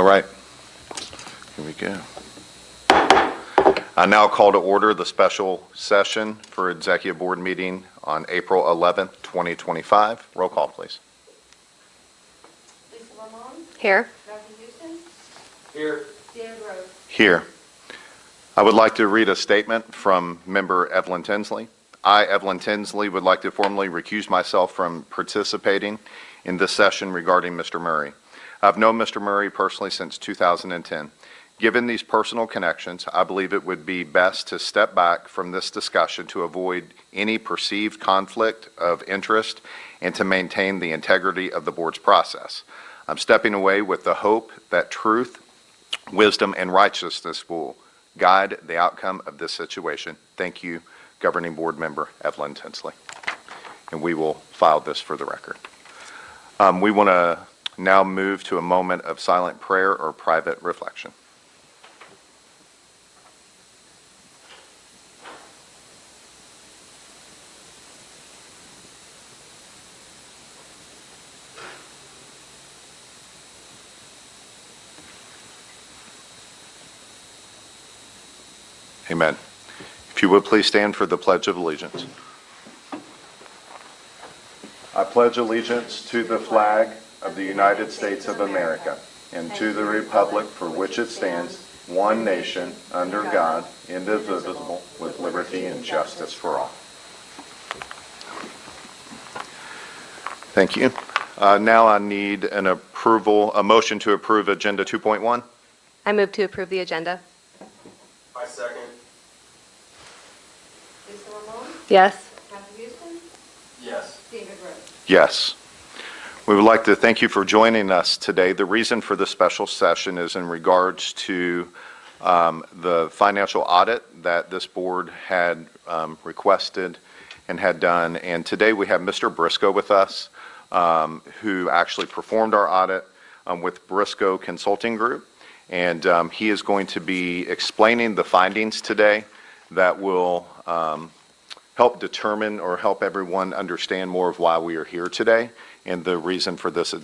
All right, here we go. I now call to order the special session for Executive Board meeting on April 11th, 2025. Roll call, please. Lisa Lamont. Here. Matthew Houston. Here. Dan Rose. Here. I would like to read a statement from member Evelyn Tinsley. I, Evelyn Tinsley, would like to formally recuse myself from participating in this session regarding Mr. Murray. I've known Mr. Murray personally since 2010. Given these personal connections, I believe it would be best to step back from this discussion to avoid any perceived conflict of interest and to maintain the integrity of the board's process. I'm stepping away with the hope that truth, wisdom, and righteousness will guide the outcome of this situation. Thank you, Governing Board Member Evelyn Tinsley. And we will file this for the record. We want to now move to a moment of silent prayer or private reflection. Amen. If you would please stand for the Pledge of Allegiance. I pledge allegiance to the flag of the United States of America and to the republic for which it stands, one nation, under God, indivisible, with liberty and justice for all. Thank you. Now I need a motion to approve Agenda 2.1. I move to approve the agenda. I second. Lisa Lamont. Yes. Matthew Houston. Yes. David Rose. Yes. We would like to thank you for joining us today. The reason for this special session is in regards to the financial audit that this board had requested and had done. And today we have Mr. Briscoe with us, who actually performed our audit with Briscoe Consulting Group. And he is going to be explaining the findings today that will help determine or help everyone understand more of why we are here today and the reason for this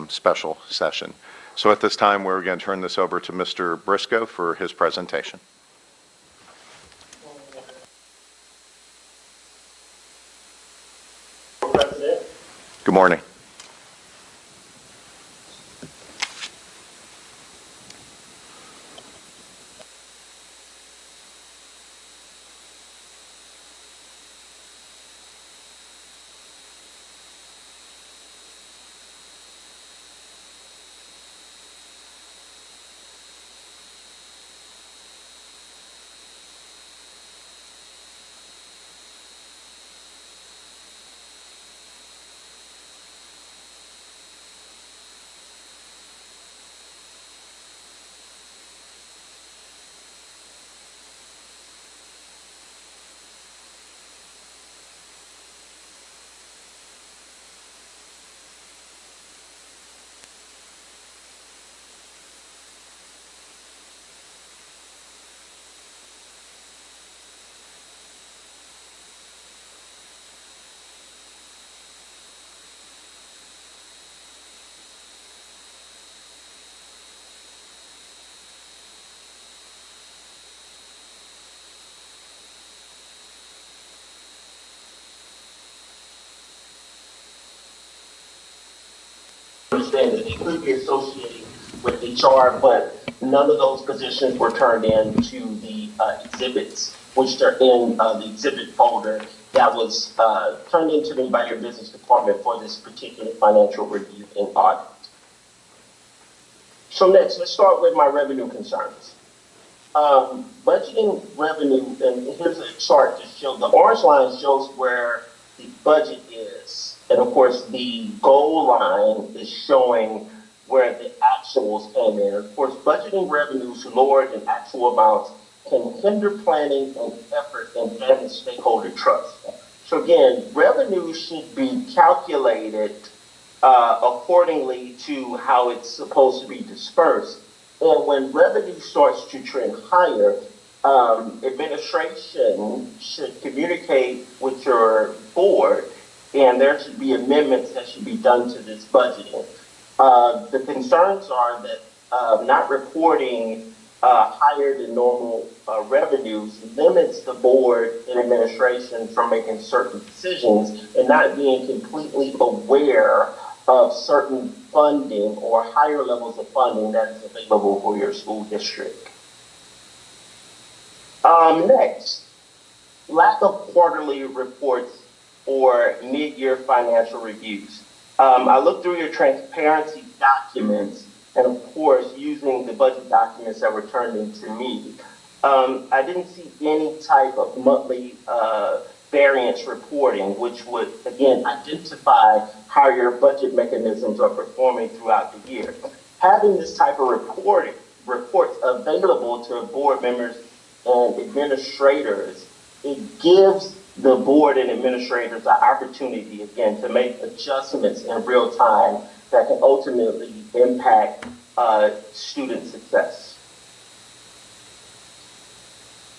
special session. So at this time, we're going to turn this over to Mr. Briscoe for his presentation. President. Good morning. Understand that they could be associated with HR, but none of those positions were turned in to the exhibits, which are in the exhibit folder that was turned into me by your business department for this particular financial review and audit. So next, let's start with my revenue concerns. Budgeting revenue, and here's a chart to show, the orange line shows where the budget is. And of course, the goal line is showing where the actuals came in. Of course, budgeting revenues lower than actual amounts can hinder planning and effort and damage stakeholder trust. So again, revenue should be calculated accordingly to how it's supposed to be dispersed. And when revenue starts to trend higher, administration should communicate with your board, and there should be amendments that should be done to this budgeting. The concerns are that not reporting higher than normal revenues limits the board and administration from making certain decisions and not being completely aware of certain funding or higher levels of funding that is available for your school district. Next, lack of quarterly reports or mid-year financial reviews. I looked through your transparency documents and of course using the budget documents that were turned into me. I didn't see any type of monthly variance reporting, which would again identify how your budget mechanisms are performing throughout the year. Having this type of reports available to board members and administrators, it gives the board and administrators the opportunity again to make adjustments in real time that can ultimately impact student success.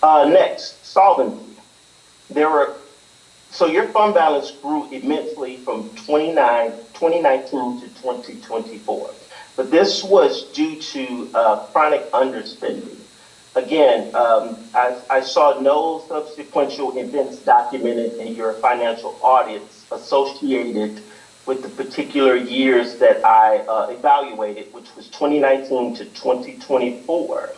Next, solvency. So your fund balance grew immensely from 2019 to 2024, but this was due to chronic underspending. Again, I saw no subsequent events documented in your financial audits associated with the particular years that I evaluated, which was 2019 to 2024.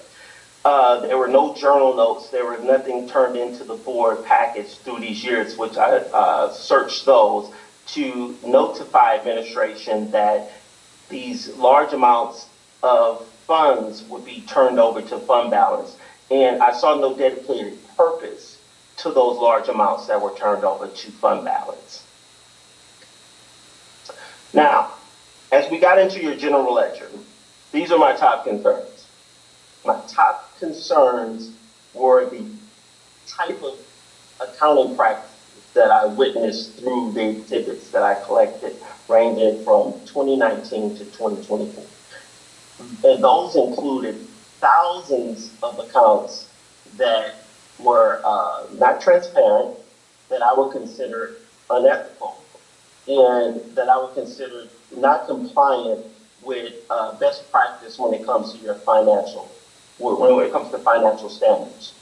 There were no journal notes. There was nothing turned into the board package through these years, which I searched those to notify administration that these large amounts of funds would be turned over to fund balance. And I saw no dedicated purpose to those large amounts that were turned over to fund balance. Now, as we got into your general ledger, these are my top concerns. My top concerns were the type of accounting practices that I witnessed through the exhibits that I collected, ranging from 2019 to 2024. And those included thousands of accounts that were not transparent, that I would consider unethical, and that I would consider not compliant with best practice when it comes to your when it comes to financial standards.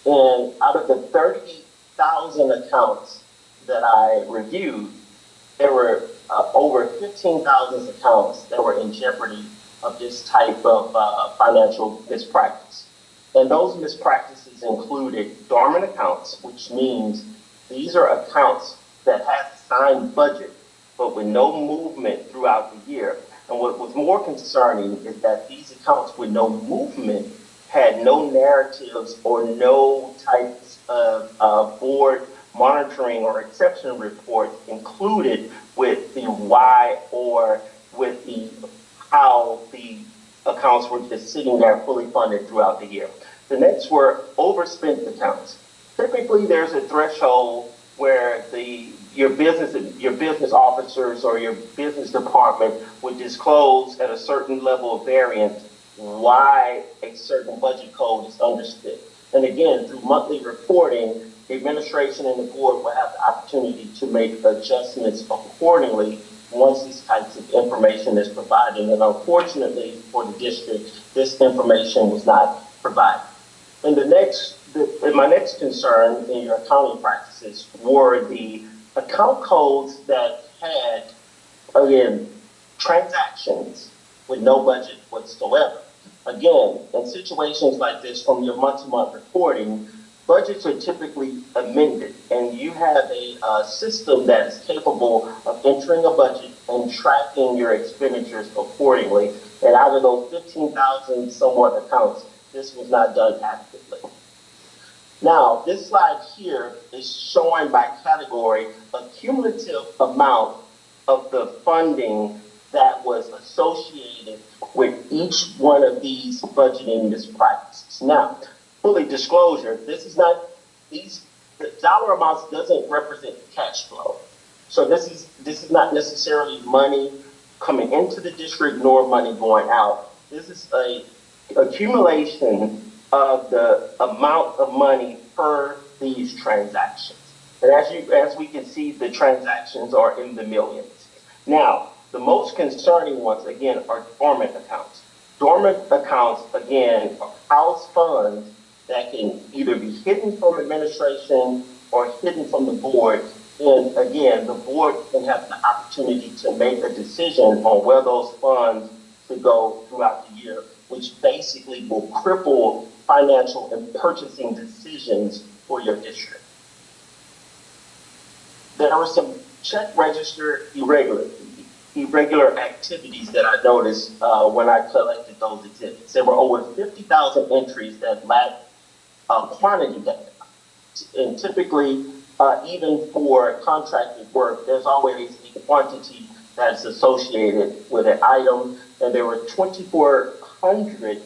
And out of the 30,000 accounts that I reviewed, there were over 15,000 accounts that were in jeopardy of this type of financial mispractice. And those mispractices included dormant accounts, which means these are accounts that have a signed budget, but with no movement throughout the year. And what was more concerning is that these accounts with no movement had no narratives or no types of board monitoring or exception report included with the why or with the how the accounts were just sitting there fully funded throughout the year. The next were overspent accounts. Typically, there's a threshold where your business officers or your business department would disclose at a certain level of variance why a certain budget code is underspent. And again, through monthly reporting, the administration and the board will have the opportunity to make adjustments accordingly once these types of information is provided. And unfortunately for the district, this information was not provided. And my next concern in your accounting practices were the account codes that had, again, transactions with no budget whatsoever. Again, in situations like this, from your month-to-month reporting, budgets are typically amended, and you have a system that is capable of entering a budget and tracking your expenditures accordingly. And out of those 15,000 somewhat accounts, this was not done adequately. Now, this slide here is showing by category a cumulative amount of the funding that was associated with each one of these budgeting mispractices. Now, fully disclosure, the dollar amounts doesn't represent cash flow. So this is not necessarily money coming into the district nor money going out. This is a accumulation of the amount of money per these transactions. And as we can see, the transactions are in the millions. Now, the most concerning ones, again, are dormant accounts. Dormant accounts, again, are house funds that can either be hidden from administration or hidden from the board. And again, the board can have the opportunity to make a decision on where those funds should go throughout the year, which basically will cripple financial and purchasing decisions for your district. There were some check register irregular activities that I noticed when I collected those exhibits. There were over 50,000 entries that lacked quantity data. And typically, even for contracted work, there's always a quantity that's associated with an item. And there were 2,400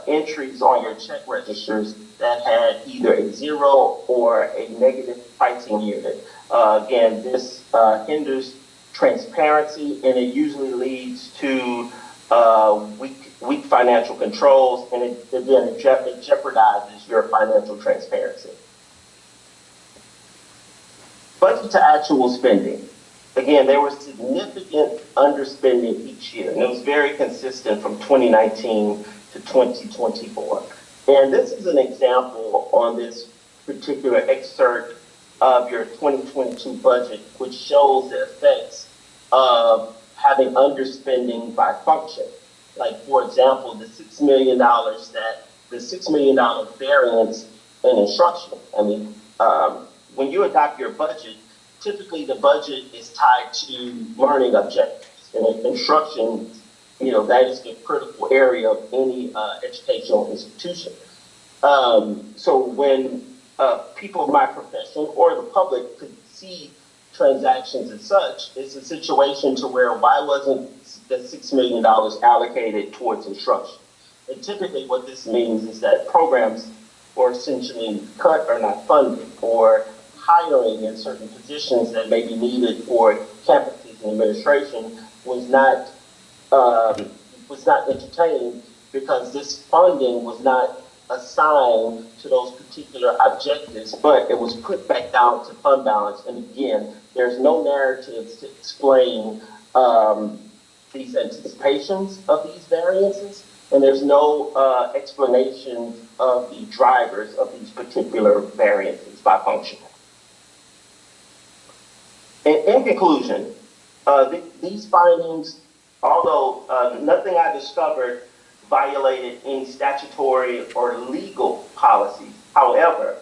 entries on your check registers that had either a zero or a negative pricing unit. Again, this hinders transparency, and it usually leads to weak financial controls, and it jeopardizes your financial transparency. Budget to actual spending. Again, there was significant underspending each year, and it was very consistent from 2019 to 2024. And this is an example on this particular excerpt of your 2022 budget, which shows the effects of having underspending by function. Like, for example, the $6 million variance in instruction. I mean, when you adopt your budget, typically the budget is tied to learning objectives. And instruction, that is the critical area of any educational institution. So when people of my profession or the public could see transactions as such, it's a situation to where why wasn't the $6 million allocated towards instruction? And typically what this means is that programs were essentially cut or not funded, or hiring in certain positions that may be needed for campuses and administration was not entertained because this funding was not assigned to those particular objectives, but it was put back down to fund balance. And again, there's no narratives to explain these anticipations of these variances, and there's no explanation of the drivers of these particular variances by function. In conclusion, these findings, although nothing I discovered violated any statutory or legal policies. However,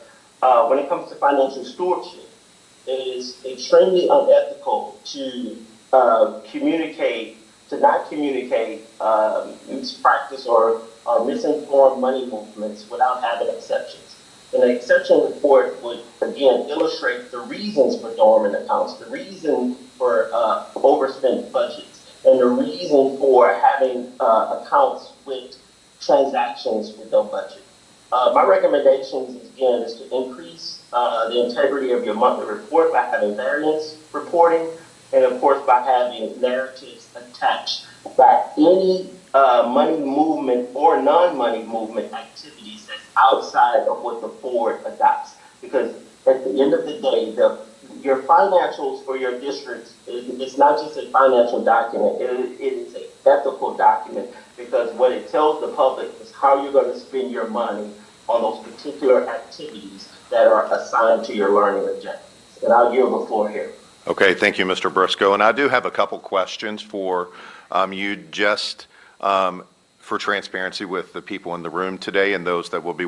when it comes to financial stewardship, it is extremely unethical to not communicate mispractice or misinformed money movements without having exceptions. And an exception report would, again, illustrate the reasons for dormant accounts, the reason for overspent budgets, and the reason for having accounts with transactions with no budget. My recommendations, again, is to increase the integrity of your monthly report by having variance reporting, and of course by having narratives attached by any money movement or non-money movement activities that's outside of what the board adopts. Because at the end of the day, your financials for your districts, it's not just a financial document, it is an ethical document, because what it tells the public is how you're going to spend your money on those particular activities that are assigned to your learning objectives. And I'll yield the floor here. Okay, thank you, Mr. Briscoe. And I do have a couple questions for you, just for transparency with the people in the room today and those that will be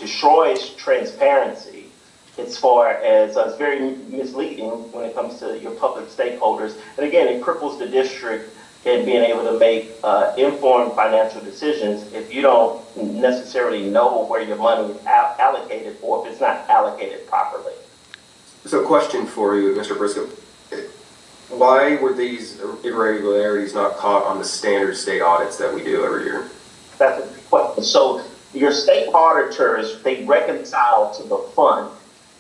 destroys transparency as far as it's very misleading when it comes to your public stakeholders. And again, it cripples the district in being able to make informed financial decisions if you don't necessarily know where your money is allocated or if it's not allocated properly. So, question for you, Mr. Briscoe. Why were these irregularities not caught on the standard state audits that we do every year? That's a good question. So your state auditors, they reconcile to the fund.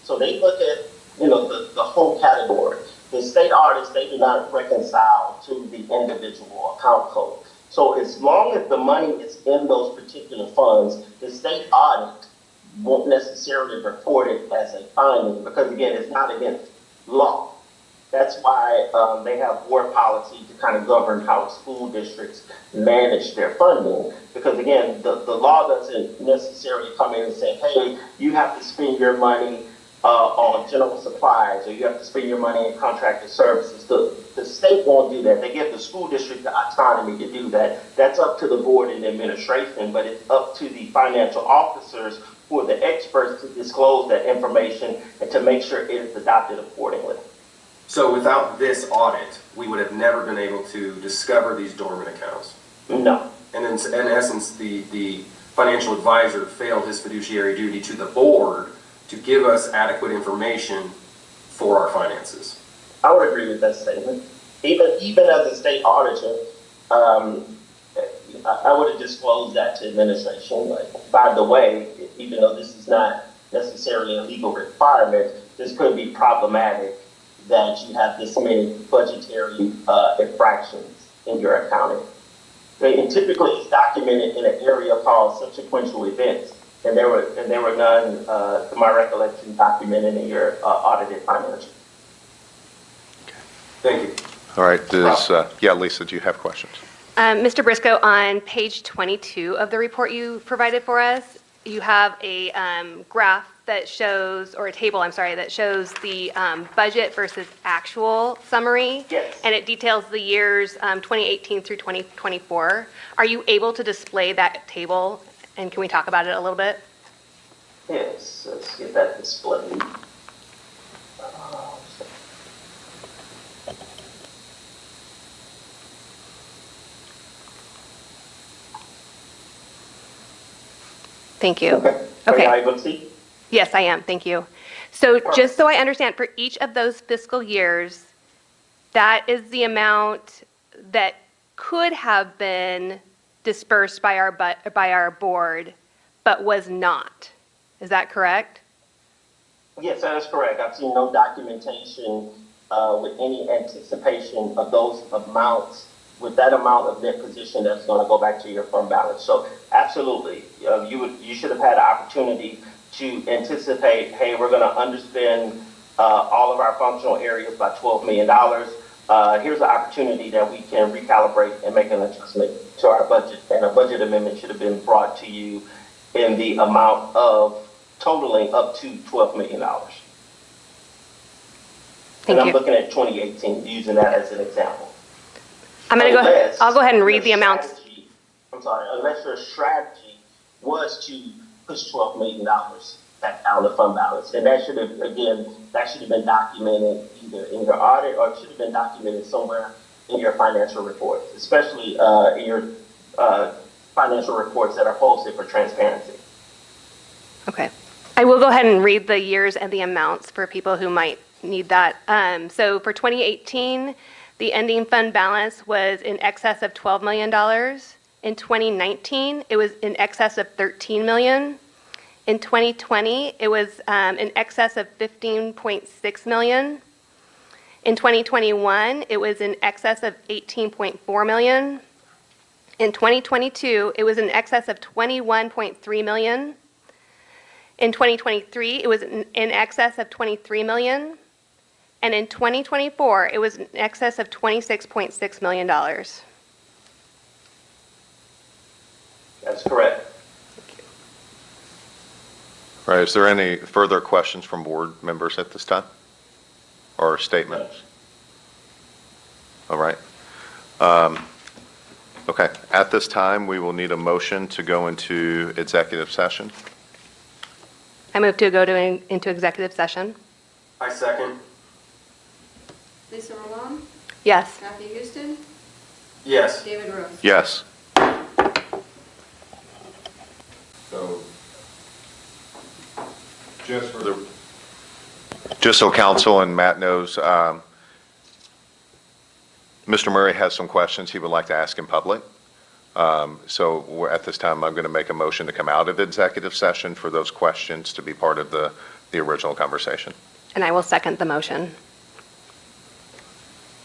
So they look at, the whole category. The state audits, they do not reconcile to the individual account code. So as long as the money is in those particular funds, the state audit won't necessarily report it as a finding because, again, it's not against law. That's why they have board policy to kind of govern how school districts manage their funding. Because again, the law doesn't necessarily come in and say, hey, you have to spend your money on general supplies or you have to spend your money in contracted services. The state won't do that. They give the school district the autonomy to do that. That's up to the board and administration, but it's up to the financial officers who are the experts to disclose that information and to make sure it is adopted accordingly. So without this audit, we would have never been able to discover these dormant accounts. No. And in essence, the financial advisor failed his fiduciary duty to the board to give us adequate information for our finances. I would agree with that statement. Even as a state auditor, I would have disclosed that to administration. Like, by the way, even though this is not necessarily a legal requirement, this could be problematic that you have this many budgetary infractions in your accounting. And typically, it's documented in an area called subsequential events, and there were none, to my recollection, documented in your audited financials. Thank you. All right, Lisa, do you have questions? Mr. Briscoe, on page 22 of the report you provided for us, you have a graph that shows, or a table, I'm sorry, that shows the budget versus actual summary. Yes. And it details the years 2018 through 2024. Are you able to display that table? And can we talk about it a little bit? Yes, let's get that displayed. Thank you. Okay. Are you able to see? Yes, I am. Thank you. So just so I understand, for each of those fiscal years, that is the amount that could have been dispersed by our board, but was not. Is that correct? Yes, that is correct. I've seen no documentation with any anticipation of those amounts, with that amount of net position that's going to go back to your fund balance. So absolutely, you should have had an opportunity to anticipate, hey, we're going to underspend all of our functional areas by $12 million. Here's an opportunity that we can recalibrate and make an adjustment to our budget. And a budget amendment should have been brought to you in the amount of totaling up to $12 million. Thank and I'm you. looking at 2018, using that as an example. I'll go ahead and read the amounts. Unless your strategy was to push $12 million back down the fund balance. And that should have been documented either in your audit or it should have been documented somewhere in your financial reports, especially in your financial reports that are posted for transparency. Okay. I will go ahead and read the years and the amounts for people who might need that. So for 2018, the ending fund balance was in excess of $12 million. In 2019, it was in excess of $13 million. In 2020, it was in excess of $15.6 million. In 2021, it was in excess of $18.4 million. In 2022, it was in excess of $21.3 million. In 2023, it was in excess of $23 million. And in 2024, it was in excess of $26.6 million. That's correct. All right, is there any further questions from board members at this time? Or statements? All right. Okay, at this time, we will need a motion to go into executive session. I move to go into executive session. I second. Lisa Roman, Yes. Matthew Houston, Yes. David Rose. Yes. So, Just so council and Matt knows, Mr. Murray has some questions he would like to ask in public. At this time, I'm going to make a motion to come out of executive session for those questions to be part of the original conversation. And I will second the motion.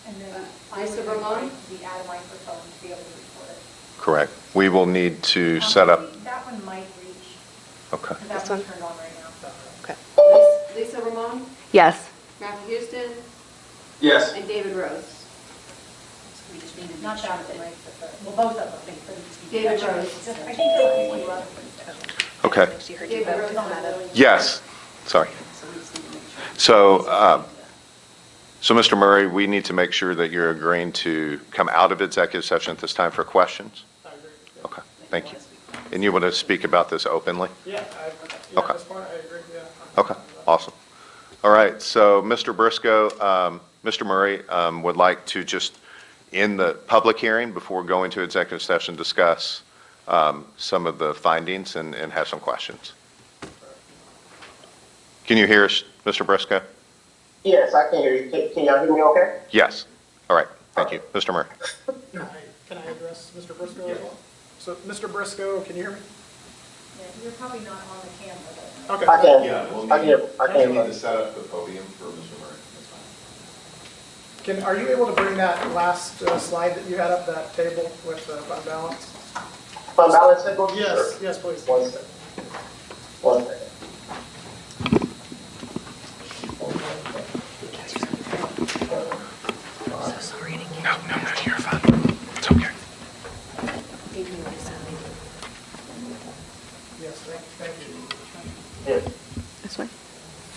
And then Lisa Roman? the add a microphone to be able to record it. Correct. We will need to set up, That one might reach, okay. because that This one's one? turned on right now. Okay. Lisa Roman, Yes. Matthew Houston, Yes. and David Rose. We just need to not that one, right, but well, both of them, I think, but it's- David actually, Rose. it's just- I think there were a few other ones. Okay. David Rose. Yes, sorry. So, Mr. Murray, we need to make sure that you're agreeing to come out of executive session at this time for questions? I agree. Okay, thank you. And you want to speak about this openly? Yeah, Okay. at this point, I agree, yeah. Okay, awesome. All right, so Mr. Briscoe, Mr. Murray would like to just, in the public hearing, before going to executive session, discuss some of the findings and have some questions. Can you hear us, Mr. Briscoe? Yes, I can hear you. Can y'all hear me okay? Yes. All right, thank you. Mr. Murray? Can I address Mr. Briscoe as well? So, Mr. Briscoe, can you hear me? Yeah, you're probably not on the camera, though. Okay. I can. yeah, we'll I can hear. I can need hear. to set up the podium for Mr. Murray. That's fine. Are you able to bring that last slide that you had up, that table with the fund balance? Fund balance table? Sure. Yes, yes, please. One second. One second. No, you're fine. It's okay. Yes, thank you. Yes. This way?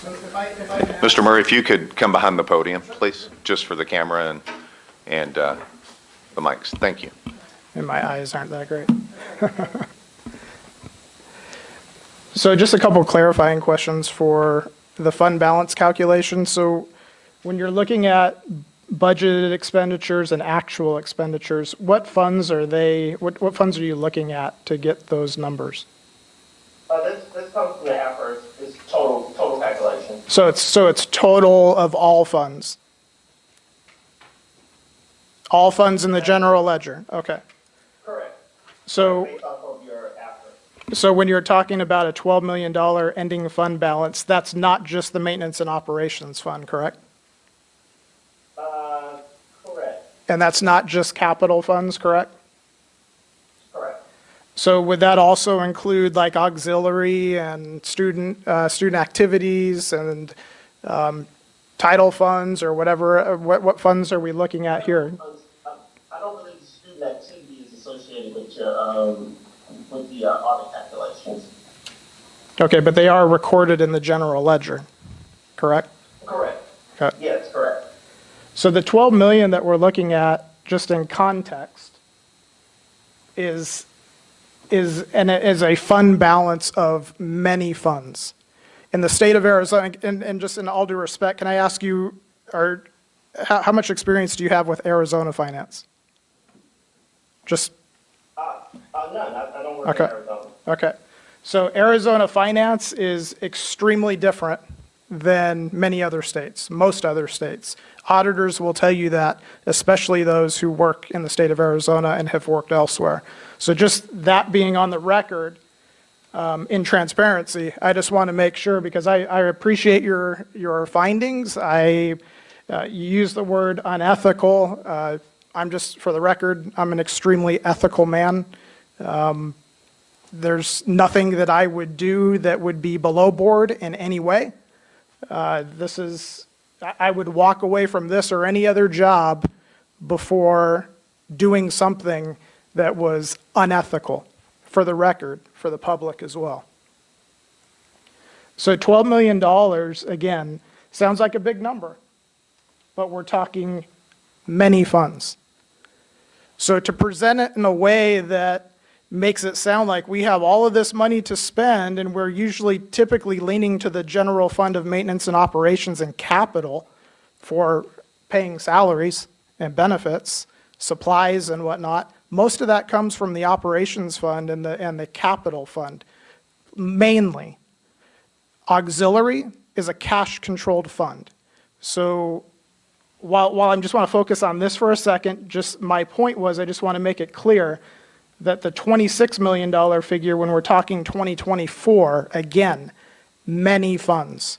So if I can ask- Mr. Murray, if you could come behind the podium, please, just for the camera and the mics. Thank you. And my eyes aren't that great. So just a couple clarifying questions for the fund balance calculation. So when you're looking at budgeted expenditures and actual expenditures, what funds are they, what funds are you looking at to get those numbers? This comes from the effort. It's total calculation. So it's total of all funds? All funds in the general ledger, okay. Correct. So. Based off of your effort. So when you're talking about a $12 million ending fund balance, that's not just the maintenance and operations fund, correct? Correct. And that's not just capital funds, correct? Correct. So would that also include like auxiliary and student activities and title funds or whatever? What funds are we looking at here? I don't believe student activity is associated with your, with the audit calculations. Okay, but they are recorded in the general ledger, correct? Correct. Okay. Yes, correct. So the 12 million that we're looking at, just in context, is a fund balance of many funds. In the state of Arizona, and just in all due respect, can I ask you, how much experience do you have with Arizona finance? Just, None. I don't work Okay. in Arizona. okay. So Arizona finance is extremely different than many other states, most other states. Auditors will tell you that, especially those who work in the state of Arizona and have worked elsewhere. So just that being on the record, in transparency, I just want to make sure, because I appreciate your findings. You use the word unethical. I'm just, for the record, I'm an extremely ethical man. There's nothing that I would do that would be below board in any way. I would walk away from this or any other job before doing something that was unethical, for the record, for the public as well. So $12 million, again, sounds like a big number, but we're talking many funds. So to present it in a way that makes it sound like we have all of this money to spend, and we're usually typically leaning to the general fund of maintenance and operations and capital for paying salaries and benefits, supplies and whatnot. Most of that comes from the operations fund and the capital fund, mainly. Auxiliary is a cash-controlled fund. So while I just want to focus on this for a second, just my point was I just want to make it clear that the $26 million figure, when we're talking 2024, again, many funds.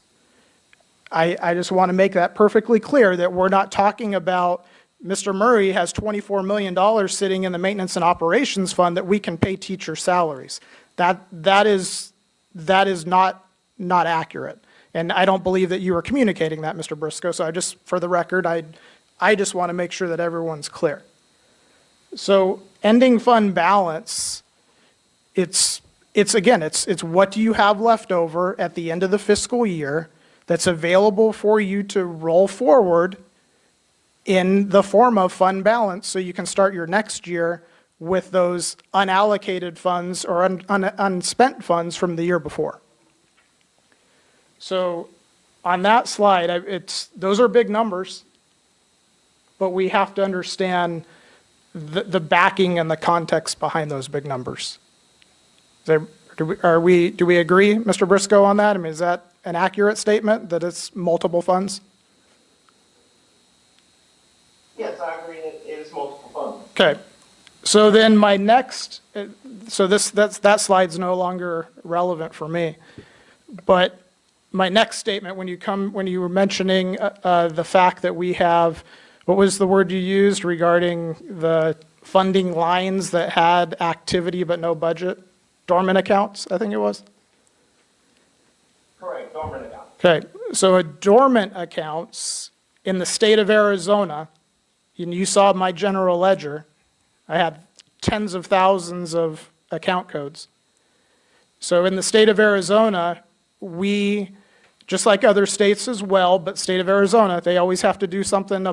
I just want to make that perfectly clear that we're not talking about Mr. Murray has $24 million sitting in the maintenance and operations fund that we can pay teacher salaries. That is not accurate. And I don't believe that you were communicating that, Mr. Briscoe. So for the record, I just want to make sure that everyone's clear. So ending fund balance, it's what do you have left over at the end of the fiscal year that's available for you to roll forward in the form of fund balance so you can start your next year with those unallocated funds or unspent funds from the year before. So on that slide, those are big numbers, but we have to understand the backing and the context behind those big numbers. Do we agree, Mr. Briscoe, on that? I mean, is that an accurate statement that it's multiple funds? Yes, I agree, it is multiple funds. Okay. So then my next, that slide's no longer relevant for me. But my next statement, when you were mentioning the fact that we have, what was the word you used regarding the funding lines that had activity but no budget? Dormant accounts, I think it was? Correct, dormant account. Okay, so a dormant accounts in the state of Arizona, and you saw my general ledger, I had tens of thousands of account codes. So in the state of Arizona, we, just like other states as well, but state of Arizona, they always have to do something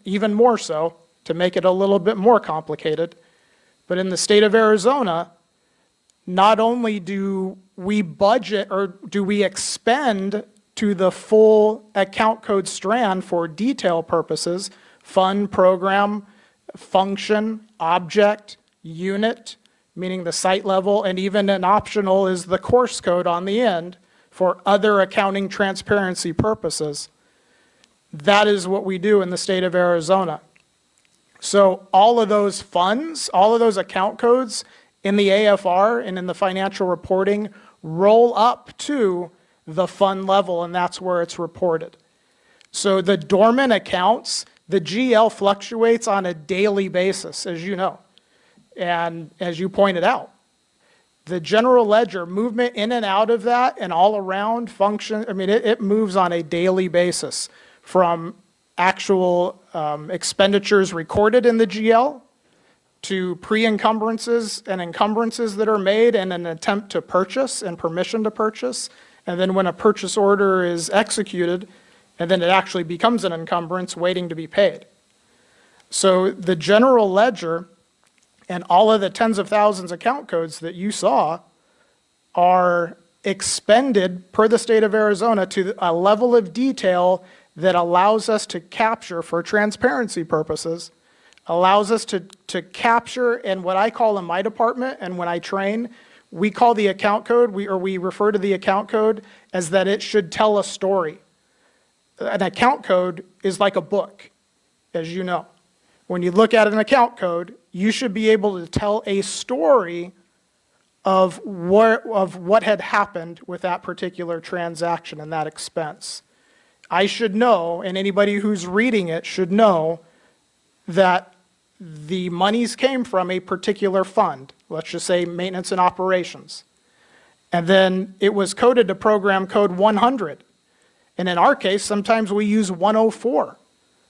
even more so to make it a little bit more complicated. But in the state of Arizona, not only do we budget or do we expend to the full account code strand for detail purposes, fund, program, function, object, unit, meaning the site level, and even an optional is the course code on the end for other accounting transparency purposes. That is what we do in the state of Arizona. So all of those funds, all of those account codes in the AFR and in the financial reporting roll up to the fund level, and that's where it's reported. So the dormant accounts, the GL fluctuates on a daily basis, as you know, and as you pointed out. The general ledger movement in and out of that and all around function, I mean, it moves on a daily basis from actual expenditures recorded in the GL to pre-encumbrances and encumbrances that are made in an attempt to purchase and permission to purchase. And then when a purchase order is executed, and then it actually becomes an encumbrance waiting to be paid. So the general ledger and all of the tens of thousands account codes that you saw are expended per the state of Arizona to a level of detail that allows us to capture, for transparency purposes, allows us to capture, and what I call in my department, and when I train, we call the account code, we refer to the account code as that it should tell a story. An account code is like a book, as you know. When you look at an account code, you should be able to tell a story of what had happened with that particular transaction and that expense. I should know, and anybody who's reading it should know, that the monies came from a particular fund, let's just say maintenance and operations. And then it was coded to program code 100. And in our case, sometimes we use 104.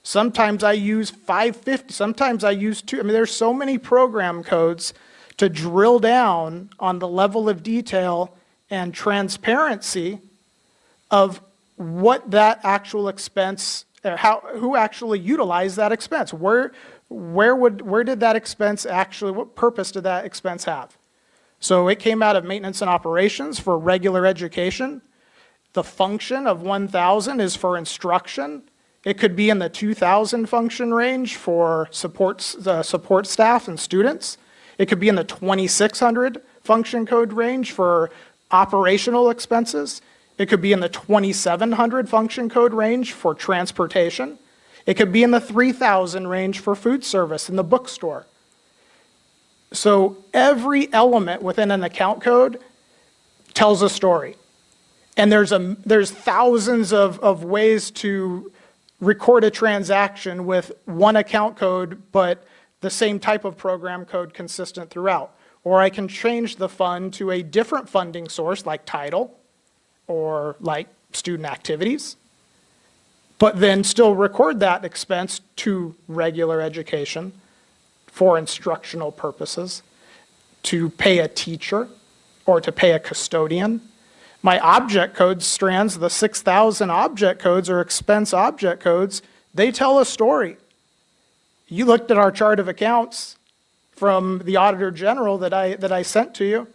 Sometimes I use 550. Sometimes I use 2. I mean, there's so many program codes to drill down on the level of detail and transparency of what that actual expense, who actually utilized that expense. Where did that expense actually, what purpose did that expense have? So it came out of maintenance and operations for regular education. The function of 1,000 is for instruction. It could be in the 2,000 function range for support staff and students. It could be in the 2,600 function code range for operational expenses. It could be in the 2,700 function code range for transportation. It could be in the 3,000 range for food service in the bookstore. So every element within an account code tells a story. And there's thousands of ways to record a transaction with one account code, but the same type of program code consistent throughout. Or I can change the fund to a different funding source like title or like student activities, but then still record that expense to regular education for instructional purposes, to pay a teacher or to pay a custodian. My object code strands, the 6,000 object codes or expense object codes, they tell a story. You looked at our chart of accounts from the Auditor General that I sent to you.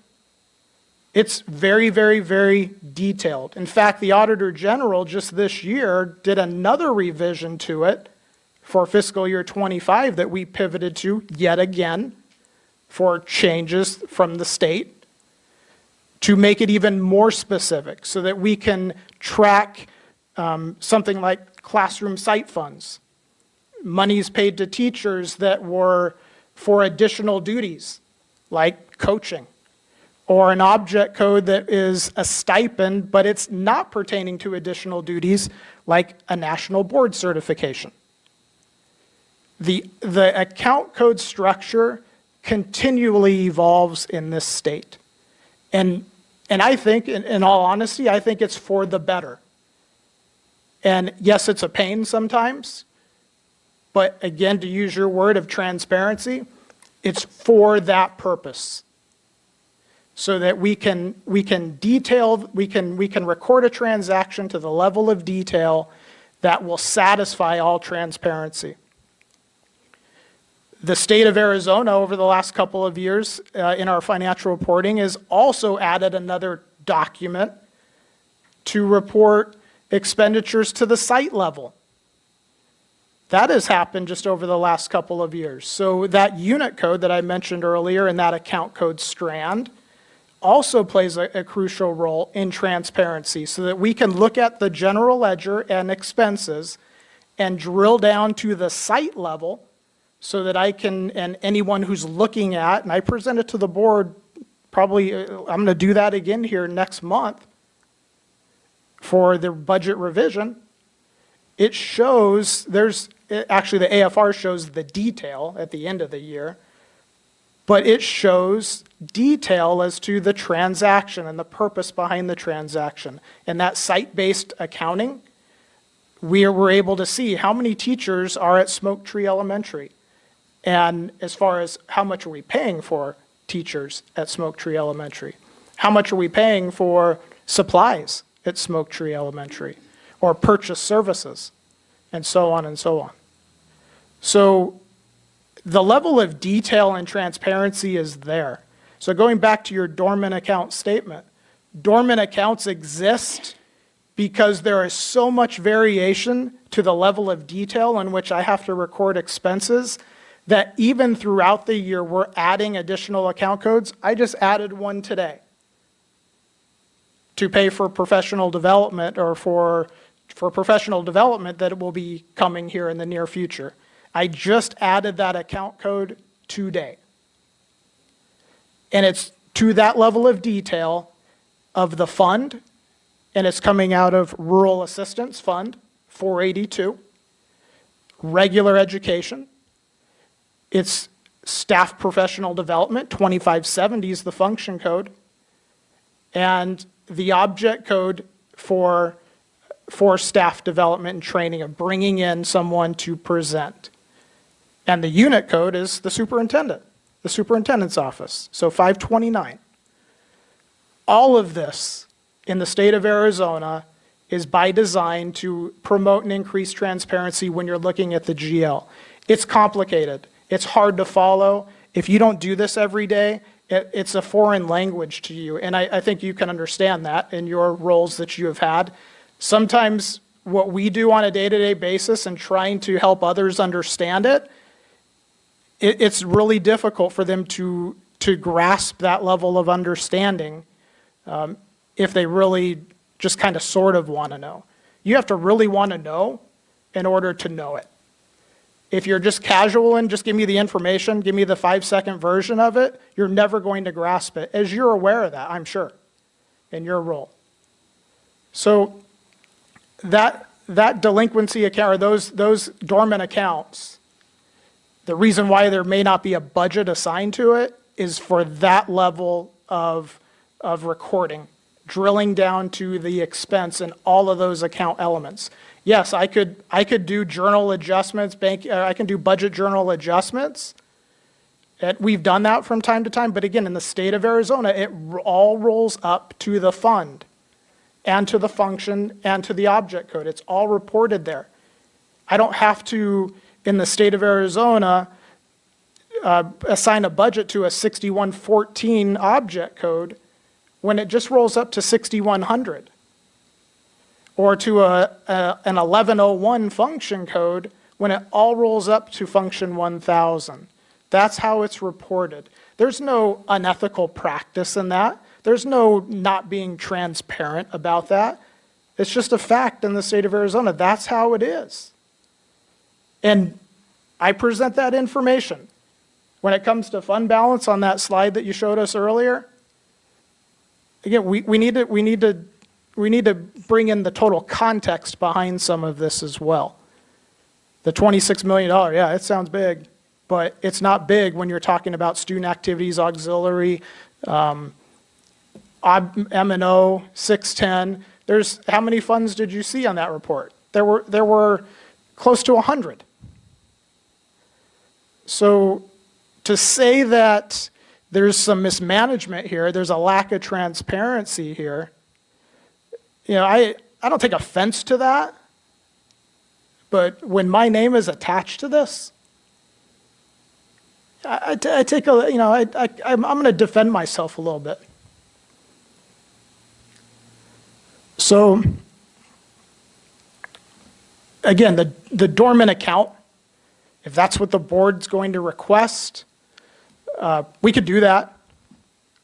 It's very, very, very detailed. In fact, the Auditor General just this year did another revision to it for fiscal year 25 that we pivoted to yet again for changes from the state to make it even more specific so that we can track something like classroom site funds, monies paid to teachers that were for additional duties like coaching, or an object code that is a stipend, but it's not pertaining to additional duties like a national board certification. The account code structure continually evolves in this state. And I think, in all honesty, I think it's for the better. And yes, it's a pain sometimes, but again, to use your word of transparency, it's for that purpose. So that we can record a transaction to the level of detail that will satisfy all transparency. The state of Arizona over the last couple of years in our financial reporting has also added another document to report expenditures to the site level. That has happened just over the last couple of years. So that unit code that I mentioned earlier and that account code strand also plays a crucial role in transparency so that we can look at the general ledger and expenses and drill down to the site level so that I can, and anyone who's looking at, and I present it to the board, probably, I'm going to do that again here next month for the budget revision. It shows, actually the AFR shows the detail at the end of the year, but it shows detail as to the transaction and the purpose behind the transaction. And that site-based accounting, we were able to see how many teachers are at Smoke Tree Elementary. And as far as how much are we paying for teachers at Smoke Tree Elementary? How much are we paying for supplies at Smoke Tree Elementary? Or purchase services, and so on and so on. So the level of detail and transparency is there. So going back to your dormant account statement, dormant accounts exist because there is so much variation to the level of detail in which I have to record expenses that even throughout the year, we're adding additional account codes. I just added one today to pay for professional development or for professional development that will be coming here in the near future. I just added that account code today. And it's to that level of detail of the fund, and it's coming out of Rural Assistance Fund 482, regular education. It's staff professional development, 2570 is the function code, and the object code for staff development and training of bringing in someone to present. And the unit code is the superintendent's office, so 529. All of this in the state of Arizona is by design to promote and increase transparency when you're looking at the GL. It's complicated. It's hard to follow. If you don't do this every day, It's a foreign language to you, and I think you can understand that in your roles that you have had. Sometimes what we do on a day-to-day basis and trying to help others understand it's really difficult for them to grasp that level of understanding if they really just kind of sort of want to know. You have to really want to know in order to know it. If you're just casual and just give me the information, give me the 5-second version of it, you're never going to grasp it, as you're aware of that, I'm sure, in your role. So that delinquency account, or those dormant accounts, the reason why there may not be a budget assigned to it is for that level of recording, drilling down to the expense and all of those account elements. Yes, I could do journal adjustments, I can do budget journal adjustments. And we've done that from time to time, but again, in the state of Arizona, it all rolls up to the fund and to the function and to the object code. It's all reported there. I don't have to, in the state of Arizona, assign a budget to a 6114 object code when it just rolls up to 6100. Or to an 1101 function code when it all rolls up to function 1000. That's how it's reported. There's no unethical practice in that. There's no not being transparent about that. It's just a fact in the state of Arizona. That's how it is. And I present that information. When it comes to fund balance on that slide that you showed us earlier, again, we need to bring in the total context behind some of this as well. The $26 million, yeah, it sounds big, but it's not big when you're talking about student activities, auxiliary, M&O, 610. How many funds did you see on that report? There were close to 100. So to say that there's some mismanagement here, there's a lack of transparency here, I don't take offense to that, but when my name is attached to this, I'm going to defend myself a little bit. So, again, the dormant account, if that's what the board's going to request, we could do that.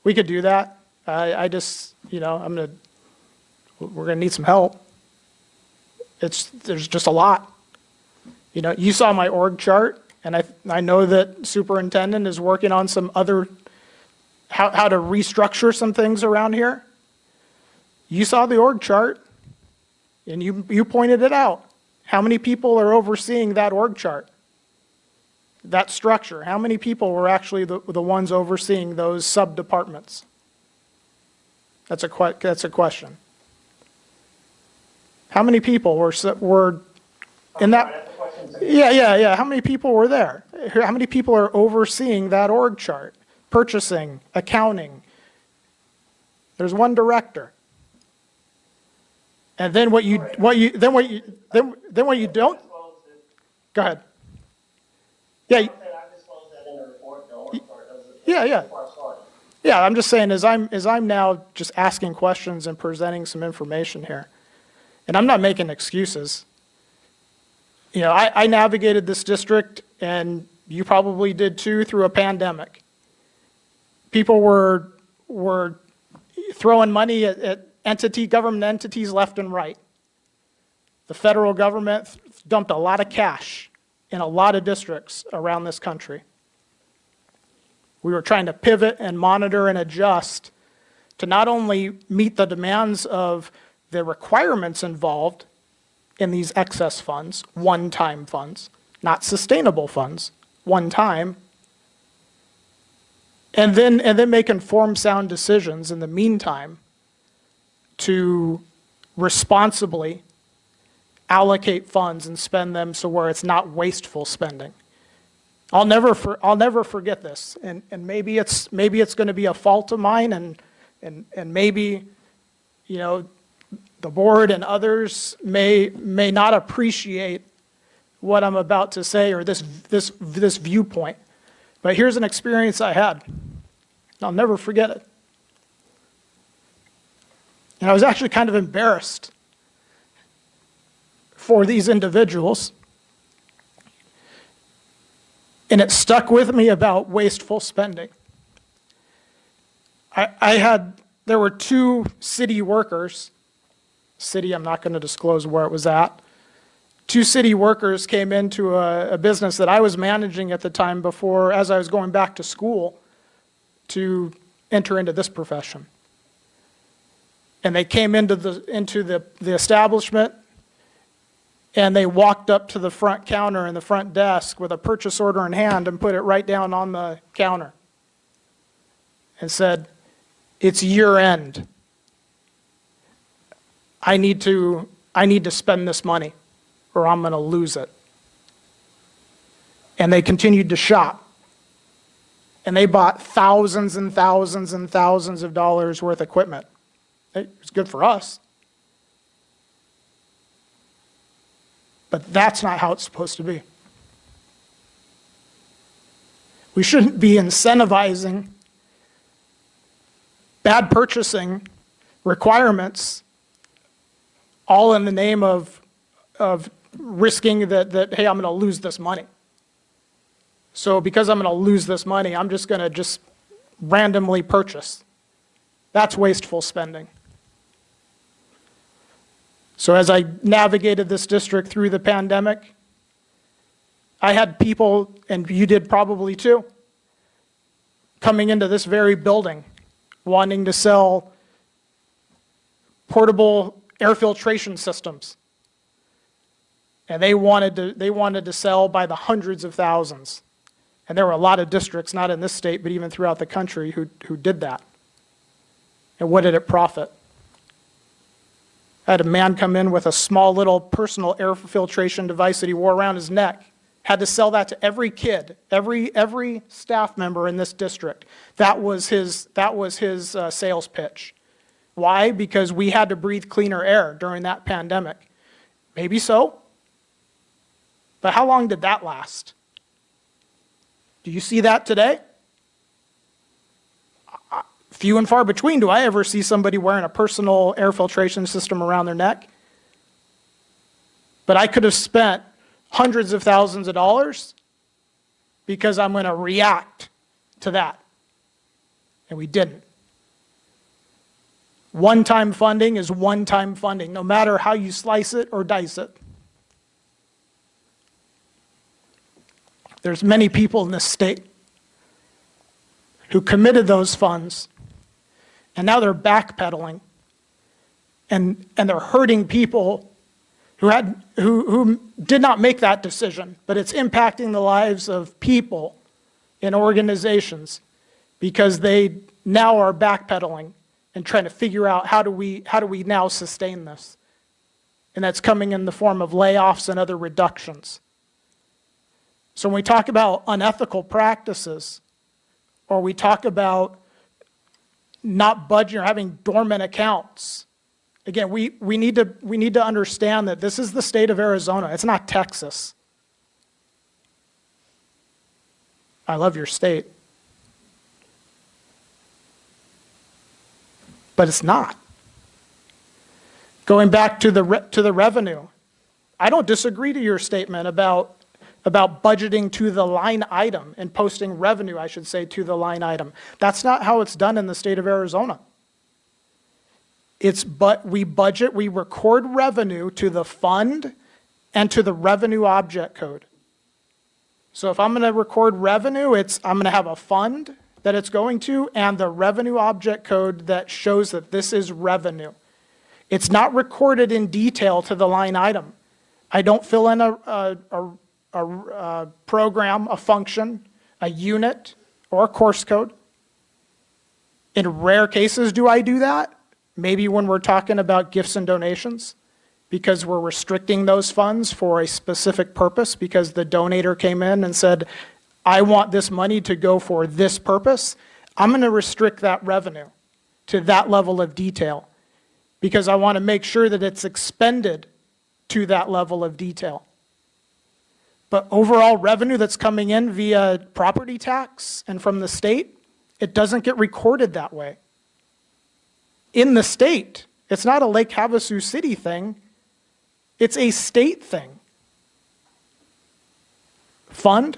We could do that. We're going to need some help. There's just a lot. You saw my org chart, and I know that superintendent is working on some other, how to restructure some things around here. You saw the org chart, and you pointed it out. How many people are overseeing that org chart? That structure? How many people were actually the ones overseeing those sub-departments? That's a question. How many people were in that? Yeah. How many people were there? How many people are overseeing that org chart? Purchasing, accounting. There's one director. And then what you don't. Go ahead. Yeah. Yeah. Yeah, I'm just saying as I'm now just asking questions and presenting some information here. And I'm not making excuses. I navigated this district, and you probably did too, through a pandemic. People were throwing money at government entities left and right. The federal government dumped a lot of cash in a lot of districts around this country. We were trying to pivot and monitor and adjust to not only meet the demands of the requirements involved in these excess funds, one-time funds, not sustainable funds, one time, and then make informed sound decisions in the meantime to responsibly allocate funds and spend them so where it's not wasteful spending. I'll never forget this, and maybe it's going to be a fault of mine, and maybe the board and others may not appreciate what I'm about to say or this viewpoint. But here's an experience I had. I'll never forget it. And I was actually kind of embarrassed for these individuals. And it stuck with me about wasteful spending. There were two city workers, I'm not going to disclose where it was at. Two city workers came into a business that I was managing at the time before, as I was going back to school to enter into this profession. And they came into the establishment, and they walked up to the front counter and the front desk with a purchase order in hand and put it right down on the counter and said, "It's year end. I need to spend this money or I'm going to lose it." And they continued to shop. And they bought thousands and thousands and thousands of dollars worth of equipment. It was good for us. But that's not how it's supposed to be. We shouldn't be incentivizing bad purchasing requirements all in the name of risking that, hey, I'm going to lose this money. So because I'm going to lose this money, I'm just going to just randomly purchase. That's wasteful spending. So as I navigated this district through the pandemic, I had people, and you did probably too, coming into this very building wanting to sell portable air filtration systems. And they wanted to sell by the hundreds of thousands. And there were a lot of districts, not in this state, but even throughout the country, who did that. And what did it profit? I had a man come in with a small little personal air filtration device that he wore around his neck. Had to sell that to every kid, every staff member in this district. That was his sales pitch. Why? Because we had to breathe cleaner air during that pandemic. Maybe so. But how long did that last? Do you see that today? Few and far between do I ever see somebody wearing a personal air filtration system around their neck. But I could have spent hundreds of thousands of dollars because I'm going to react to that. And we didn't. One-time funding is one-time funding, no matter how you slice it or dice it. There's many people in this state who committed those funds, and now they're backpedaling, and they're hurting people who did not make that decision, but it's impacting the lives of people in organizations because they now are backpedaling and trying to figure out how do we now sustain this. And that's coming in the form of layoffs and other reductions. So when we talk about unethical practices, or we talk about not budgeting or having dormant accounts, again, we need to understand that this is the state of Arizona. It's not Texas. I love your state. But it's not. Going back to the revenue, I don't disagree to your statement about budgeting to the line item and posting revenue, I should say, to the line item. That's not how it's done in the state of Arizona. We budget, we record revenue to the fund and to the revenue object code. So if I'm going to record revenue, I'm going to have a fund that it's going to and the revenue object code that shows that this is revenue. It's not recorded in detail to the line item. I don't fill in a program, a function, a unit, or a course code. In rare cases do I do that. Maybe when we're talking about gifts and donations, because we're restricting those funds for a specific purpose, because the donator came in and said, I want this money to go for this purpose. I'm going to restrict that revenue to that level of detail, because I want to make sure that it's expended to that level of detail. But overall revenue that's coming in via property tax and from the state, It doesn't get recorded that way. In the state, it's not a Lake Havasu City thing, it's a state thing. Fund,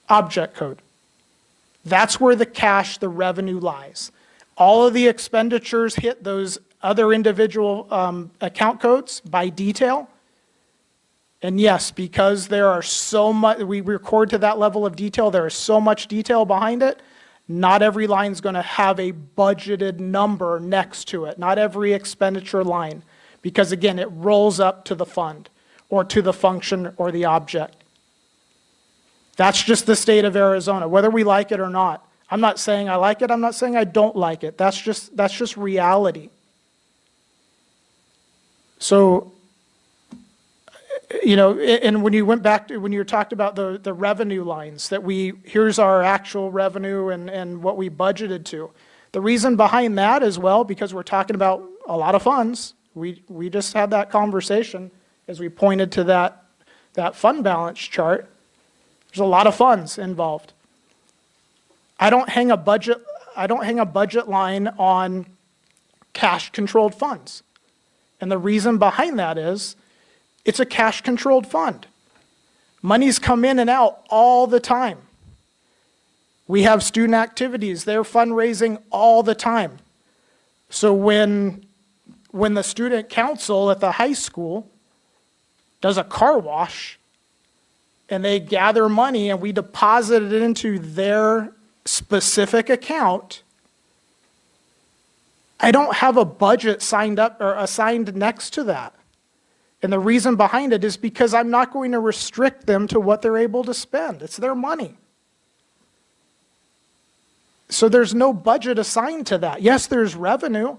object code. That's where the cash, the revenue lies. All of the expenditures hit those other individual account codes by detail. And yes, because there are so much, we record to that level of detail, there is so much detail behind it, not every line is going to have a budgeted number next to it, not every expenditure line, because again, it rolls up to the fund or to the function or the object. That's just the state of Arizona, whether we like it or not. I'm not saying I like it, I'm not saying I don't like it. That's just reality. So, you know, and when you went back to, when you talked about the revenue lines, that here's our actual revenue and what we budgeted to. The reason behind that as well, because we're talking about a lot of funds, we just had that conversation as we pointed to that fund balance chart. There's a lot of funds involved. I don't hang a budget line on cash controlled funds. And the reason behind that is it's a cash controlled fund. Monies come in and out all the time. We have student activities, they're fundraising all the time. So when the student council at the high school does a car wash and they gather money and we deposit it into their specific account, I don't have a budget signed up or assigned next to that. And the reason behind it is because I'm not going to restrict them to what they're able to spend. It's their money. So there's no budget assigned to that. Yes, there's revenue,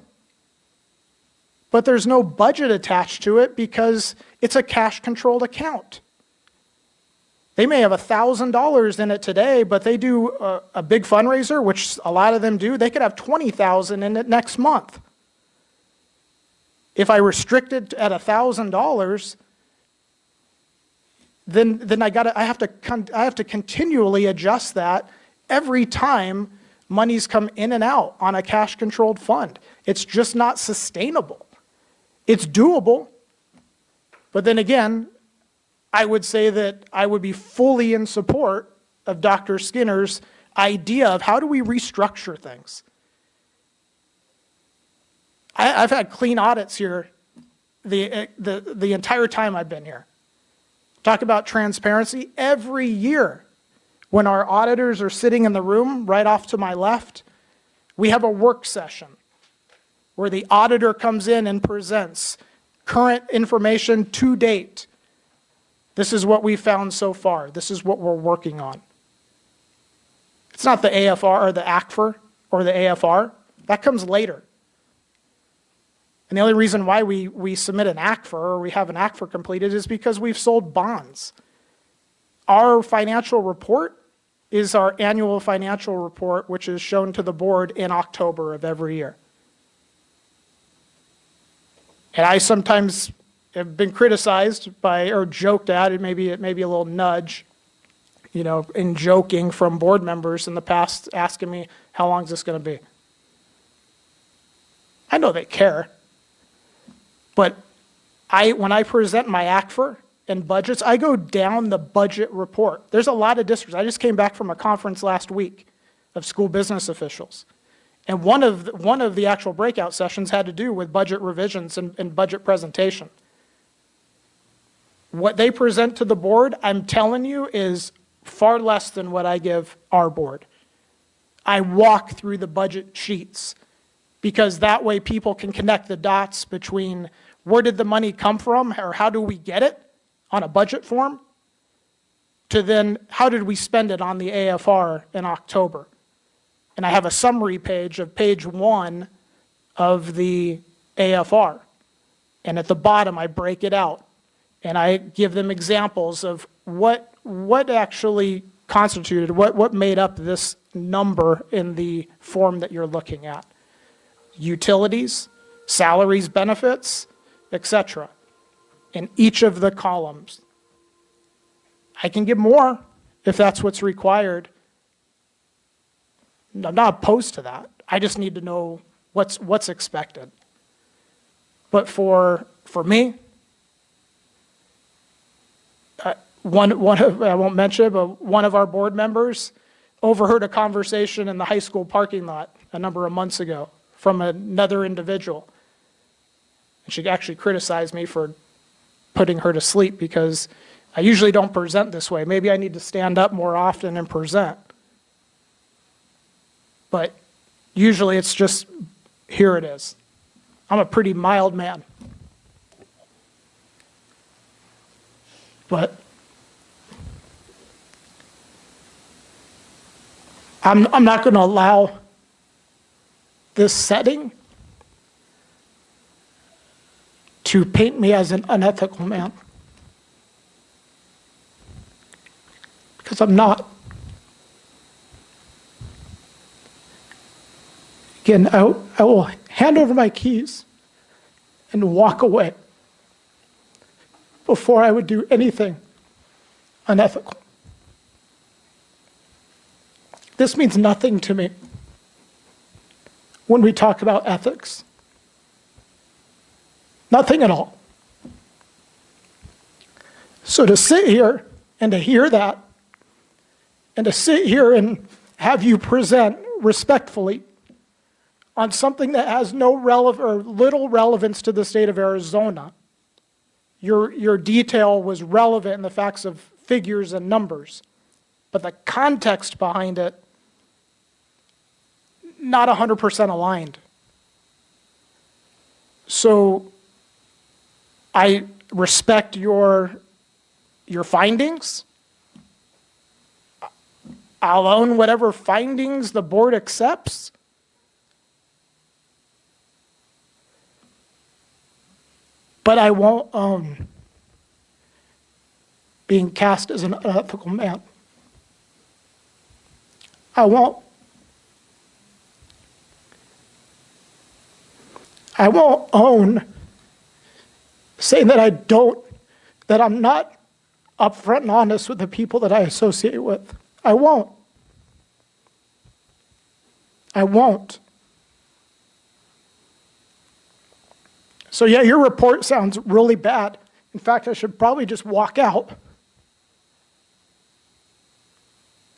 but there's no budget attached to it because it's a cash-controlled account. They may have $1,000 in it today, but they do a big fundraiser, which a lot of them do. They could have $20,000 in it next month. If I restrict it at $1,000, then I have to continually adjust that every time monies come in and out on a cash-controlled fund. It's just not sustainable. It's doable, but then again, I would say that I would be fully in support of Dr. Skinner's idea of how do we restructure things. I've had clean audits here the entire time I've been here. Talk about transparency. Every year when our auditors are sitting in the room right off to my left, we have a work session where the auditor comes in and presents current information to date. This is what we found so far. This is what we're working on. It's not the AFR or the ACFR or the AFR. That comes later. And the only reason why we submit an ACFR or we have an ACFR completed is because we've sold bonds. Our financial report is our annual financial report, which is shown to the board in October of every year. And I sometimes have been criticized by, or joked at, it may be a little nudge, you know, in joking from board members in the past asking me, how long is this going to be? I know they care. But when I present my ACFR and budgets, I go down the budget report. There's a lot of districts. I just came back from a conference last week of school business officials. And one of the actual breakout sessions had to do with budget revisions and budget presentation. What they present to the board, I'm telling you, is far less than what I give our board. I walk through the budget sheets because that way people can connect the dots between where did the money come from or how do we get it on a budget form to then how did we spend it on the AFR in October. And I have a summary page of page 1 of the AFR. And at the bottom, I break it out. And I give them examples of what actually constituted, what made up this number in the form that you're looking at. Utilities, salaries, benefits, etc. in each of the columns. I can give more if that's what's required. I'm not opposed to that. I just need to know what's expected. But for me, one of, I won't mention it, but one of our board members overheard a conversation in the high school parking lot a number of months ago from another individual. And she actually criticized me for putting her to sleep because I usually don't present this way. Maybe I need to stand up more often and present. But usually it's just, here it is. I'm a pretty mild man. But I'm not going to allow this setting to paint me as an unethical man. Because I'm not. Again, I will hand over my keys and walk away before I would do anything unethical. This means nothing to me when we talk about ethics. Nothing at all. So to sit here and to hear that, and to sit here and have you present respectfully on something that has no or little relevance to the state of Arizona, your detail was relevant in the facts of figures and numbers, but the context behind it, not 100% aligned. So I respect your findings. I'll own whatever findings the board accepts. But I won't own being cast as an unethical man. I won't. I won't own saying that that I'm not upfront and honest with the people that I associate with. I won't. I won't. So yeah, your report sounds really bad. In fact, I should probably just walk out.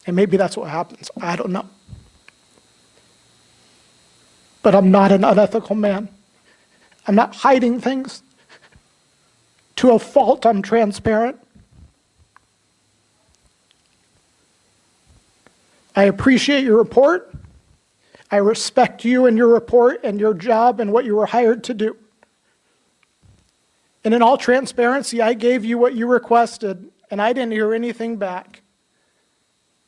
And maybe that's what happens. I don't know. But I'm not an unethical man. I'm not hiding things. To a fault, I'm transparent. I appreciate your report. I respect you and your report and your job and what you were hired to do. And in all transparency, I gave you what you requested, and I didn't hear anything back.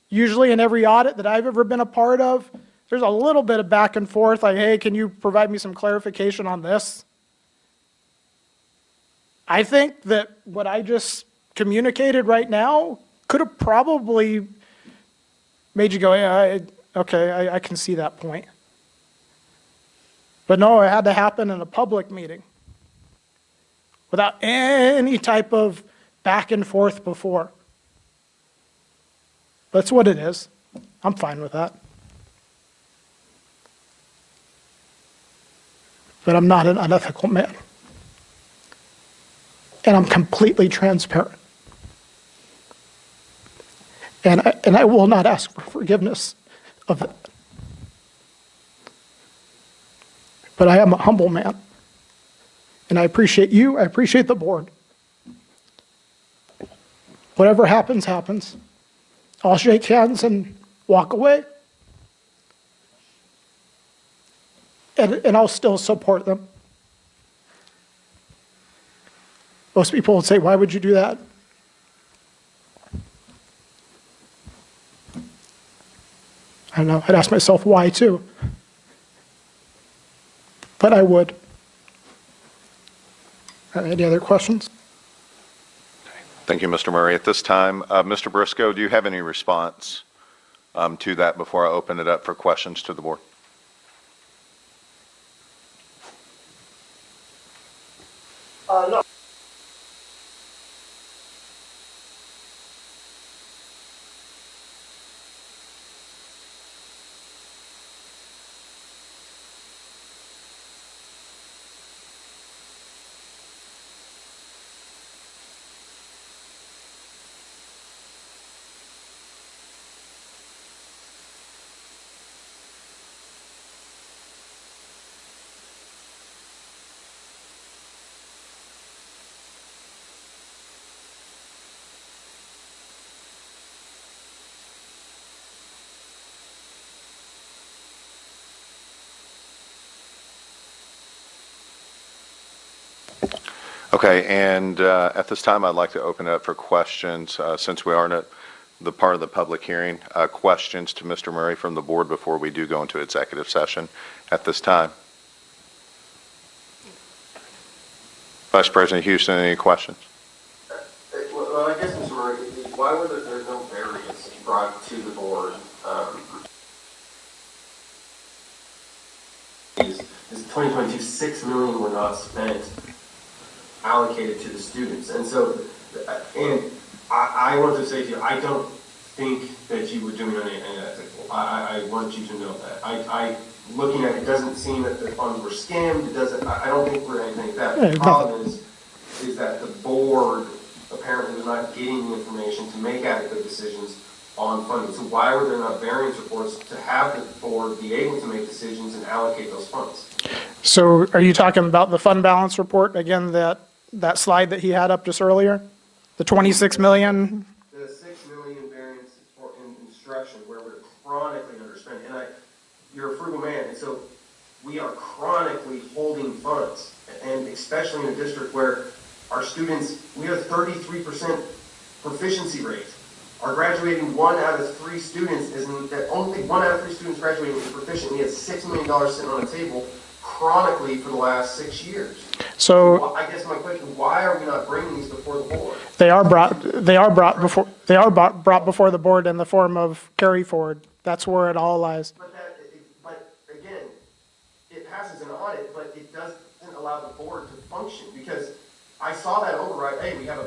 Usually in every audit that I've ever been a part of, there's a little bit of back and forth, like, hey, can you provide me some clarification on this? I think that what I just communicated right now could have probably made you go, yeah, okay, I can see that point. But no, it had to happen in a public meeting without any type of back and forth before. That's what it is. I'm fine with that. But I'm not an unethical man. And I'm completely transparent. And I will not ask for forgiveness of it. But I am a humble man. And I appreciate you. I appreciate the board. Whatever happens, happens. I'll shake hands and walk away. And I'll still support them. Most people would say, why would you do that? I don't know. I'd ask myself why too. But I would. Any other questions? Thank you, Mr. Murray. At this time, Mr. Briscoe, do you have any response to that before I open it up for questions to the board? No. Okay, and at this time, I'd like to open it up for questions, since we aren't at the part of the public hearing. Questions to Mr. Murray from the board before we do go into executive session at this time. Vice President Houston, any questions? Well, I guess, Mr. Murray, why were there no variance brought to the board? Is 2022, $6 million were not spent, allocated to the students. And so, and I want to say to you, I don't think that you were doing anything unethical. I want you to know that. Looking at it, doesn't seem that the funds were skimmed. It doesn't, I don't think we're anything like that. The problem is that the board apparently was not getting the information to make adequate decisions on funding. So why were there not variance reports to have the board be able to make decisions and allocate those funds? So are you talking about the fund balance report, again, that slide that he had up just earlier? The 26 million? The 6 million variance for instruction where we're chronically underspending. And you're a frugal man, and so we are chronically holding funds, and especially in a district where our students, we have 33% proficiency rate. Our graduating 1 out of 3 students only 1 out of 3 students graduating is proficient. We have $6 million sitting on the table chronically for the last 6 years. So Well, I guess my question, why are we not bringing these before the board? they are brought before the board in the form of carry forward. That's where it all lies. But again, it passes an audit, but it doesn't allow the board to function, because I saw that override. Hey, we have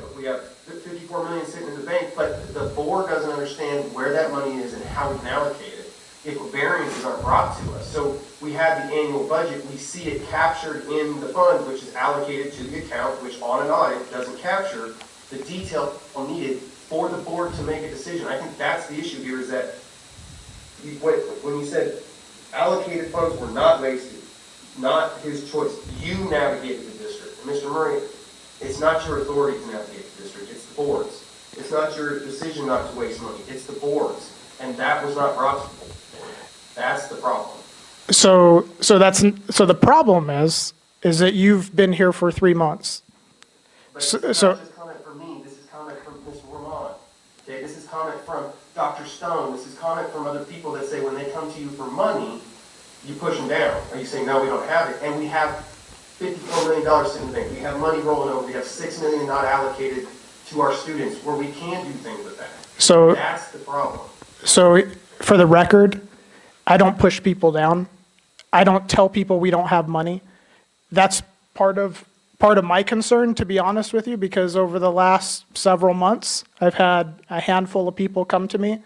54 million sitting in the bank, but the board doesn't understand where that money is and how we can allocate it if variances aren't brought to us. So we have the annual budget, we see it captured in the fund, which is allocated to the account, which on an audit doesn't capture the detail needed for the board to make a decision. I think that's the issue here, is that when you said allocated funds were not wasted, not his choice, you navigated the district. And Mr. Murray, it's not your authority to navigate the district, it's the board's. It's not your decision not to waste money, it's the board's. And that was not brought to the board. That's the problem. So the problem is that you've been here for 3 months. But So- this is so- not just comment from me, this is comment from Mr. Ramon. Okay, this is comment from Dr. Stone, this is comment from other people that say when they come to you for money, you push them down. Or you say, no, we don't have it. And we have $54 million sitting in the bank. We have money rolling over. We have $6 million not allocated to our students where we can do things with that. So That's the problem. So for the record, I don't push people down. I don't tell people we don't have money. That's part of my concern, to be honest with you, because over the last several months, I've had a handful of people come to me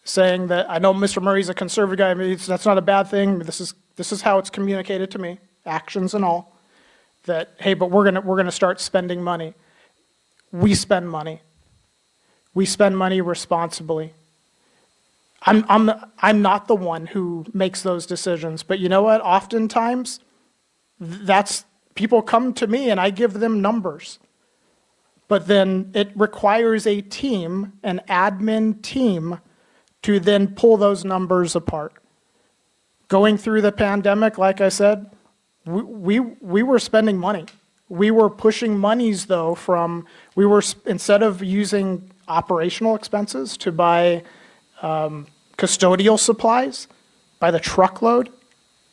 saying that, I know Mr. Murray's a conservative guy, that's not a bad thing. This is how it's communicated to me, actions and all, that, hey, but we're gonna start spending money. We spend money. We spend money responsibly. I'm not the one who makes those decisions, but you know what? Oftentimes, people come to me and I give them numbers. But then it requires a team, an admin team, to then pull those numbers apart. Going through the pandemic, like I said, we were spending money. We were pushing monies though instead of using operational expenses to buy custodial supplies by the truckload,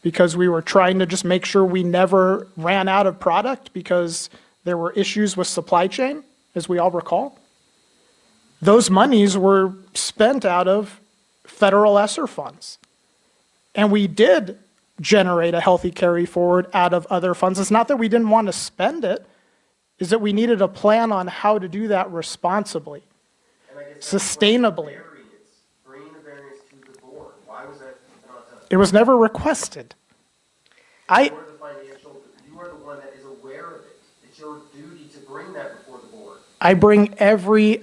because we were trying to just make sure we never ran out of product because there were issues with supply chain, as we all recall. Those monies were spent out of federal ESSER funds. And we did generate a healthy carry forward out of other funds. It's not that we didn't want to spend it, is that we needed a plan on how to do that responsibly, And I guess sustainably. Bringing the variance to the board, why was that not done? It was never requested. You are the you are the one that is aware of it. It's your duty to bring that before the board. I bring every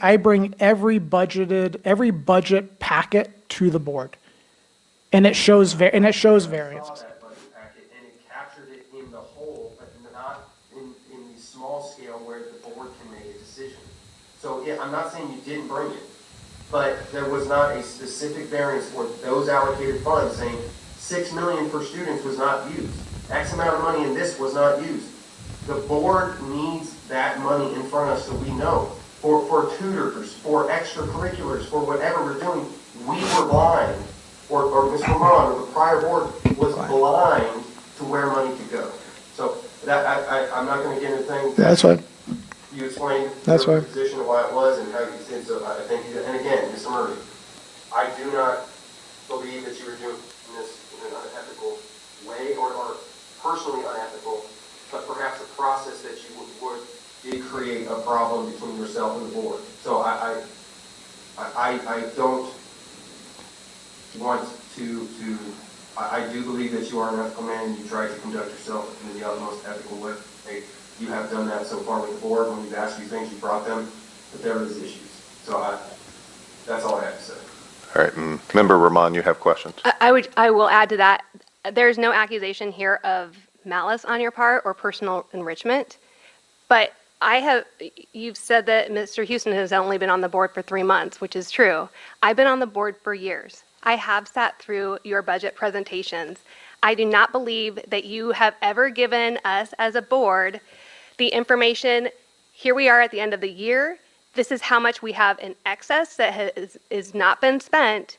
budget packet to the board. And it shows variances. I saw that budget packet and it captured it in the whole, but not in the small scale where the board can make a decision. So yeah, I'm not saying you didn't bring it, but there was not a specific variance for those allocated funds saying $6 million per student was not used. X amount of money in this was not used. The board needs that money in front of us so we know. For tutors, for extracurriculars, for whatever we're doing, we were blind, or Mr. Rahman, or the prior board was blind to where money could go. So that, I'm not gonna get into things. That's fine. You explained That's your fine. position and why it was and how you said so. I thank you. And again, Mr. Murray, I do not believe that you were doing this in an unethical way or personally unethical, but perhaps a process that you would did create a problem between yourself and the board. So I don't want to, I do believe that you are an ethical man and you try to conduct yourself in the utmost ethical way. You have done that so far with the board. When we've asked you things, you brought them, but there is issues. So that's all I have to say. All right, Member Rahman, you have questions? I will add to that. There's no accusation here of malice on your part or personal enrichment, but you've said that Mr. Houston has only been on the board for 3 months, which is true. I've been on the board for years. I have sat through your budget presentations. I do not believe that you have ever given us as a board the information, here we are at the end of the year, this is how much we have in excess that has not been spent.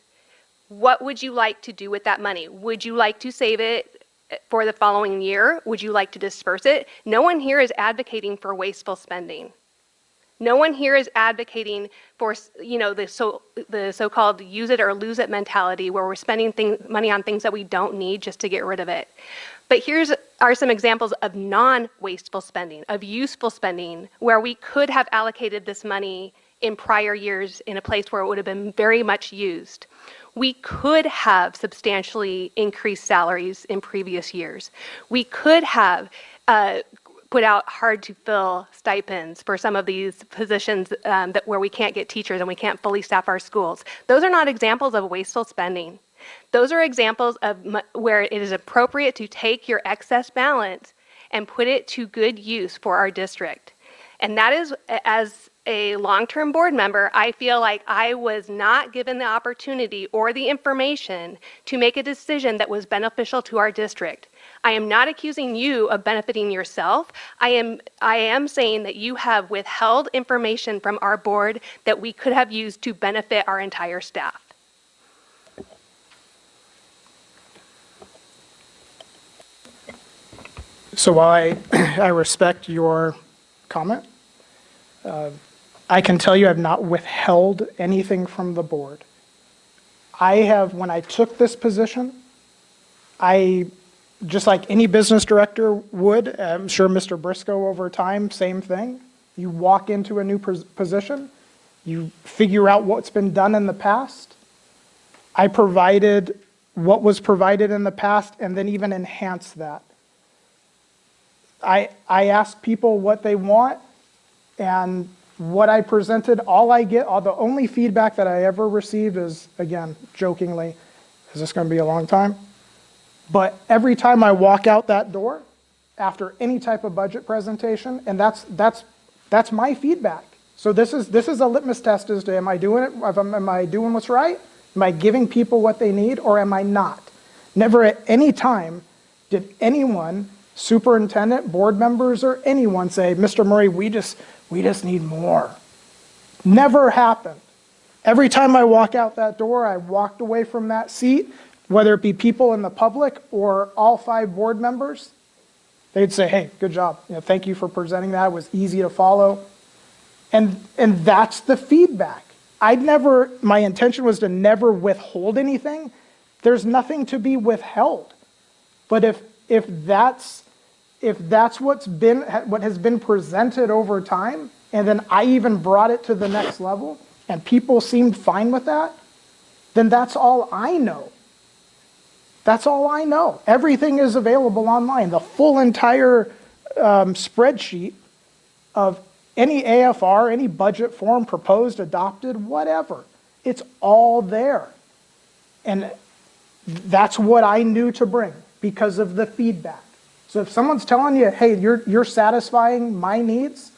What would you like to do with that money? Would you like to save it for the following year? Would you like to disperse it? No one here is advocating for wasteful spending. No one here is advocating for, the so-called use it or lose it mentality where we're spending money on things that we don't need just to get rid of it. But are some examples of non-wasteful spending, of useful spending, where we could have allocated this money in prior years in a place where it would have been very much used. We could have substantially increased salaries in previous years. We could have put out hard-to-fill stipends for some of these positions where we can't get teachers and we can't fully staff our schools. Those are not examples of wasteful spending. Those are examples of where it is appropriate to take your excess balance and put it to good use for our district. And that is, as a long-term board member, I feel like I was not given the opportunity or the information to make a decision that was beneficial to our district. I am not accusing you of benefiting yourself. I am saying that you have withheld information from our board that we could have used to benefit our entire staff. So while I respect your comment, I can tell you I've not withheld anything from the board. When I took this position, just like any business director would, I'm sure Mr. Briscoe over time, same thing. You walk into a new position, you figure out what's been done in the past. I provided what was provided in the past and then even enhanced that. I ask people what they want, and what I presented, the only feedback that I ever received is, again, jokingly, is this going to be a long time? But every time I walk out that door, after any type of budget presentation, and that's my feedback. So this is a litmus test as to am I doing it? Am I doing what's right? Am I giving people what they need, or am I not? Never at any time did anyone, superintendent, board members, or anyone say, Mr. Murray, we just need more. Never happened. Every time I walk out that door, I walked away from that seat, whether it be people in the public or all 5 board members, they'd say, hey, good job. Thank you for presenting that. It was easy to follow. And that's the feedback. My intention was to never withhold anything. There's nothing to be withheld. But if that's what has been presented over time, and then I even brought it to the next level, and people seemed fine with that, then that's all I know. That's all I know. Everything is available online. The full entire spreadsheet of any AFR, any budget form proposed, adopted, whatever. It's all there. And that's what I knew to bring because of the feedback. So if someone's telling you, hey, you're satisfying my needs,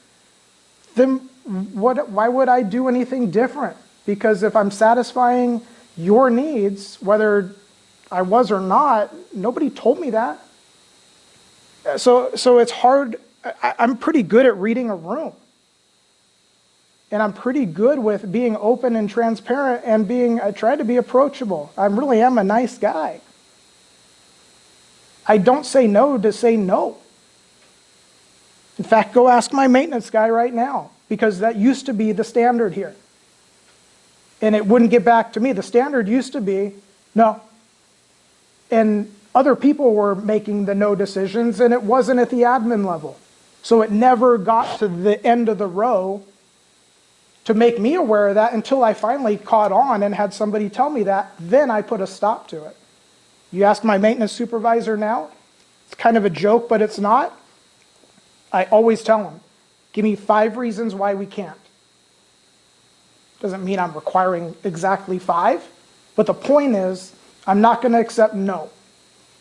then why would I do anything different? Because if I'm satisfying your needs, whether I was or not, nobody told me that. So it's hard I'm pretty good at reading a room. And I'm pretty good with being open and transparent and I try to be approachable. I really am a nice guy. I don't say no to say no. In fact, go ask my maintenance guy right now, because that used to be the standard here. And it wouldn't get back to me. The standard used to be no. And other people were making the no decisions, and it wasn't at the admin level. So it never got to the end of the row to make me aware of that until I finally caught on and had somebody tell me that. Then I put a stop to it. You ask my maintenance supervisor now, it's kind of a joke, but it's not. I always tell him, give me 5 reasons why we can't. Doesn't mean I'm requiring exactly 5, but the point is, I'm not going to accept no.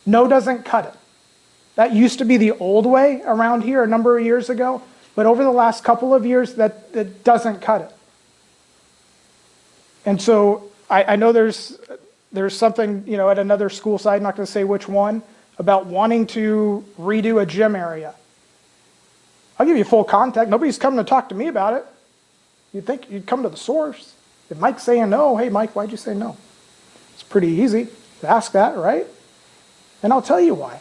No doesn't cut it. That used to be the old way around here a number of years ago, but over the last couple of years, that doesn't cut it. And so I know there's something, at another school site, I'm not going to say which one, about wanting to redo a gym area. I'll give you full contact. Nobody's coming to talk to me about it. You'd think you'd come to the source. If Mike's saying no, hey, Mike, why'd you say no? It's pretty easy to ask that, right? And I'll tell you why.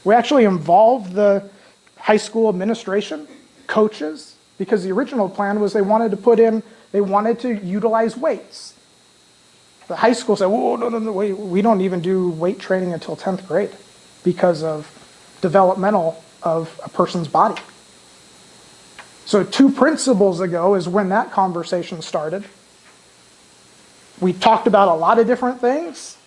We actually involved the high school administration, coaches, because the original plan was they wanted to utilize weights. The high school said, whoa, no, wait, we don't even do weight training until 10th grade because of developmental of a person's body. So 2 principles ago is when that conversation started. We talked about a lot of different things.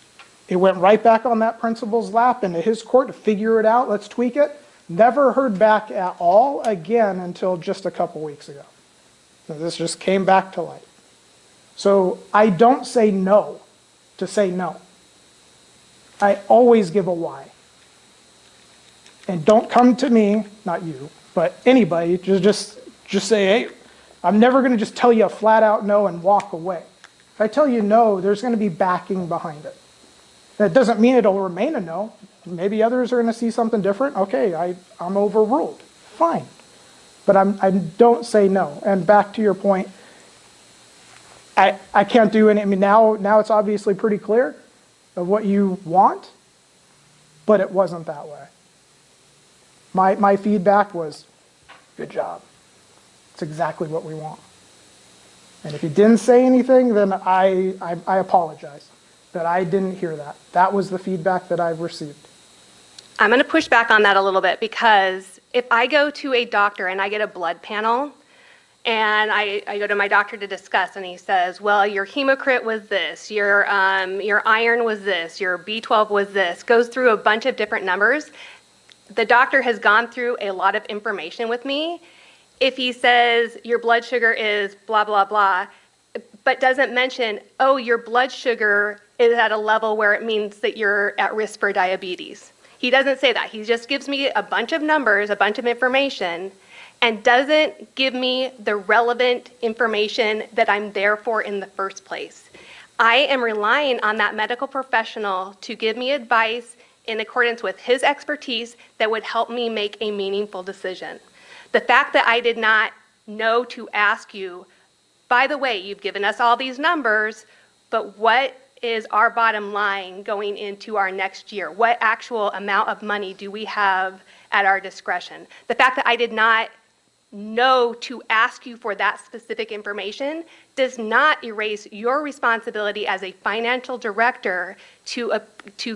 It went right back on that principal's lap into his court to figure it out. Let's tweak it. Never heard back at all again until just a couple weeks ago. So this just came back to light. So I don't say no to say no. I always give a why. And don't come to me, not you, but anybody, just say, hey, I'm never going to just tell you a flat out no and walk away. If I tell you no, there's going to be backing behind it. That doesn't mean it'll remain a no. Maybe others are going to see something different. Okay, I'm overruled. Fine. But I don't say no. And back to your point, I can't do any. I mean, now it's obviously pretty clear of what you want, but it wasn't that way. My feedback was, good job. It's exactly what we want. And if you didn't say anything, then I apologize that I didn't hear that. That was the feedback that I've received. I'm going to push back on that a little bit, because if I go to a doctor and I get a blood panel and I go to my doctor to discuss, and he says, well, your hemocrit was this, your iron was this, your B12 was this, goes through a bunch of different numbers. The doctor has gone through a lot of information with me. If he says your blood sugar is blah, blah, blah, but doesn't mention, oh, your blood sugar is at a level where it means that you're at risk for diabetes. He doesn't say that. He just gives me a bunch of numbers, a bunch of information, and doesn't give me the relevant information that I'm there for in the first place. I am relying on that medical professional to give me advice in accordance with his expertise that would help me make a meaningful decision. The fact that I did not know to ask you, by the way, you've given us all these numbers, but what is our bottom line going into our next year? What actual amount of money do we have at our discretion? The fact that I did not know to ask you for that specific information does not erase your responsibility as a financial director to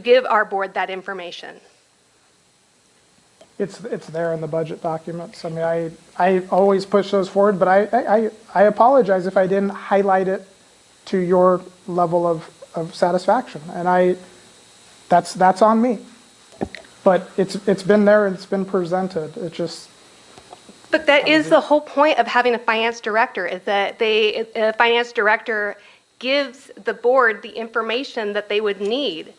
give our board that information. It's there in the budget documents. I mean, I always push those forward, but I apologize if I didn't highlight it to your level of satisfaction, and that's on me. But it's been there and it's been presented. It just. But that is the whole point of having a finance director, is that a finance director gives the board the information that they would need.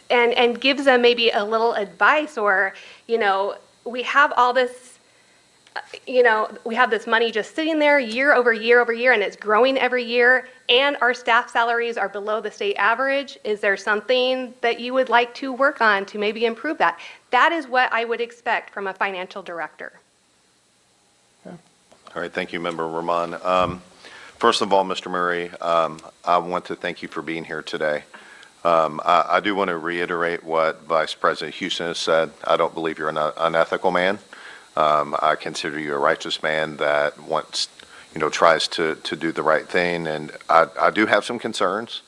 And gives them maybe a little advice, or, we have all this we have this money just sitting there year over year over year, and it's growing every year, and our staff salaries are below the state average. Is there something that you would like to work on to maybe improve that? That is what I would expect from a financial director. All right, thank you, Member Rahman. First of all, Mr. Murray, I want to thank you for being here today. I do want to reiterate what Vice President Houston has said. I don't believe you're an unethical man. I consider you a righteous man that wants, tries to do the right thing, and I do have some concerns.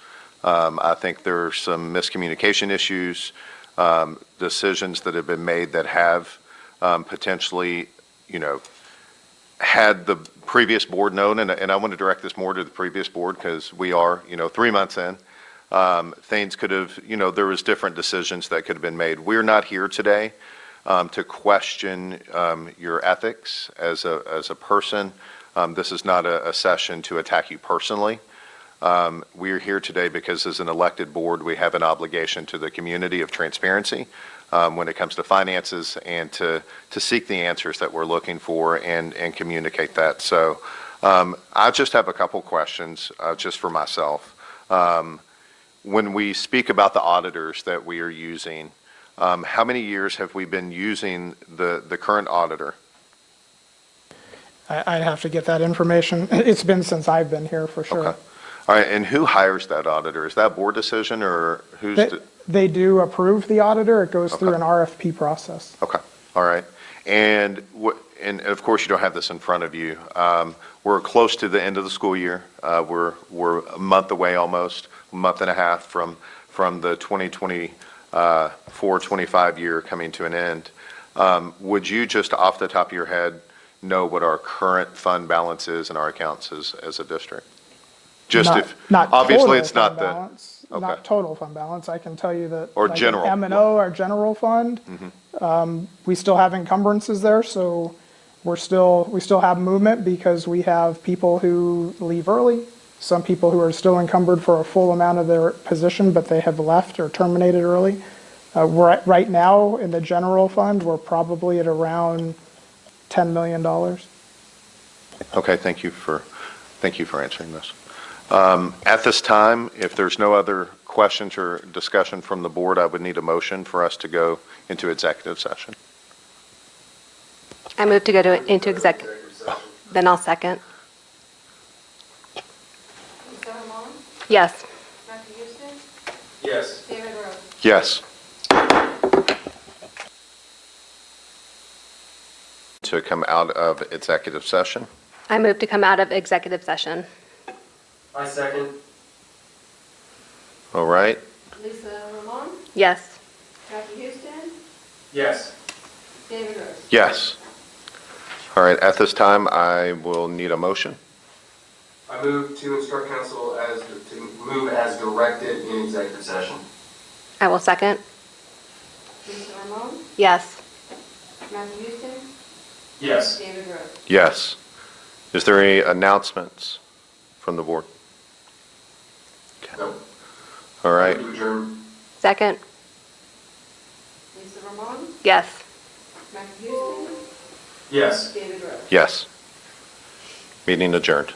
I think there are some miscommunication issues, decisions that have been made that have potentially, had the previous board known, and I want to direct this more to the previous board because we are, 3 months in. Things could have, there was different decisions that could have been made. We're not here today to question your ethics as a person. This is not a session to attack you personally. We are here today because as an elected board, we have an obligation to the community of transparency when it comes to finances and to seek the answers that we're looking for and communicate that. So I just have a couple questions just for myself. When we speak about the auditors that we are using, how many years have we been using the current auditor? I'd have to get that information. It's been since I've been here, for sure. Okay. All right, and who hires that auditor? Is that board decision or who's? They do approve the auditor. It goes through Okay. an RFP process. Okay, all right. And of course, you don't have this in front of you. We're close to the end of the school year. We're a month away almost, a month and a half from the 2024-25 year coming to an end. Would you just off the top of your head know what our current fund balance is in our accounts as a district? Just Not obviously total it's not fund the. balance, Okay. Not total fund balance. I can tell you that. Or like in general. M&O, our general fund, we still have encumbrances there, so we still have movement because we have people who leave early, some people who are still encumbered for a full amount of their position, but they have left or terminated early. Right now, in the general fund, we're probably at around $10 million. Okay, thank you for answering this. At this time, if there's no other questions or discussion from the board, I would need a motion for us to go into executive session. I move to go into executive, then I'll second. Lisa Roman, Yes. Matthew Houston, Yes. David Rose. Yes. To come out of executive session. I move to come out of executive session. I second. All right. Lisa Roman, Yes. Matthew Houston, Yes. David Rose. Yes. All right, at this time, I will need a motion. I move to instruct council to move as directed in executive session. I will second. Lisa Roman, Yes. Matthew Houston, Yes. David Rose. Yes. Is there any announcements from the board? No. All right. Move to adjourn. Second. Lisa Roman, Yes. Matthew Houston, Yes. David Rose. Yes. Meeting adjourned.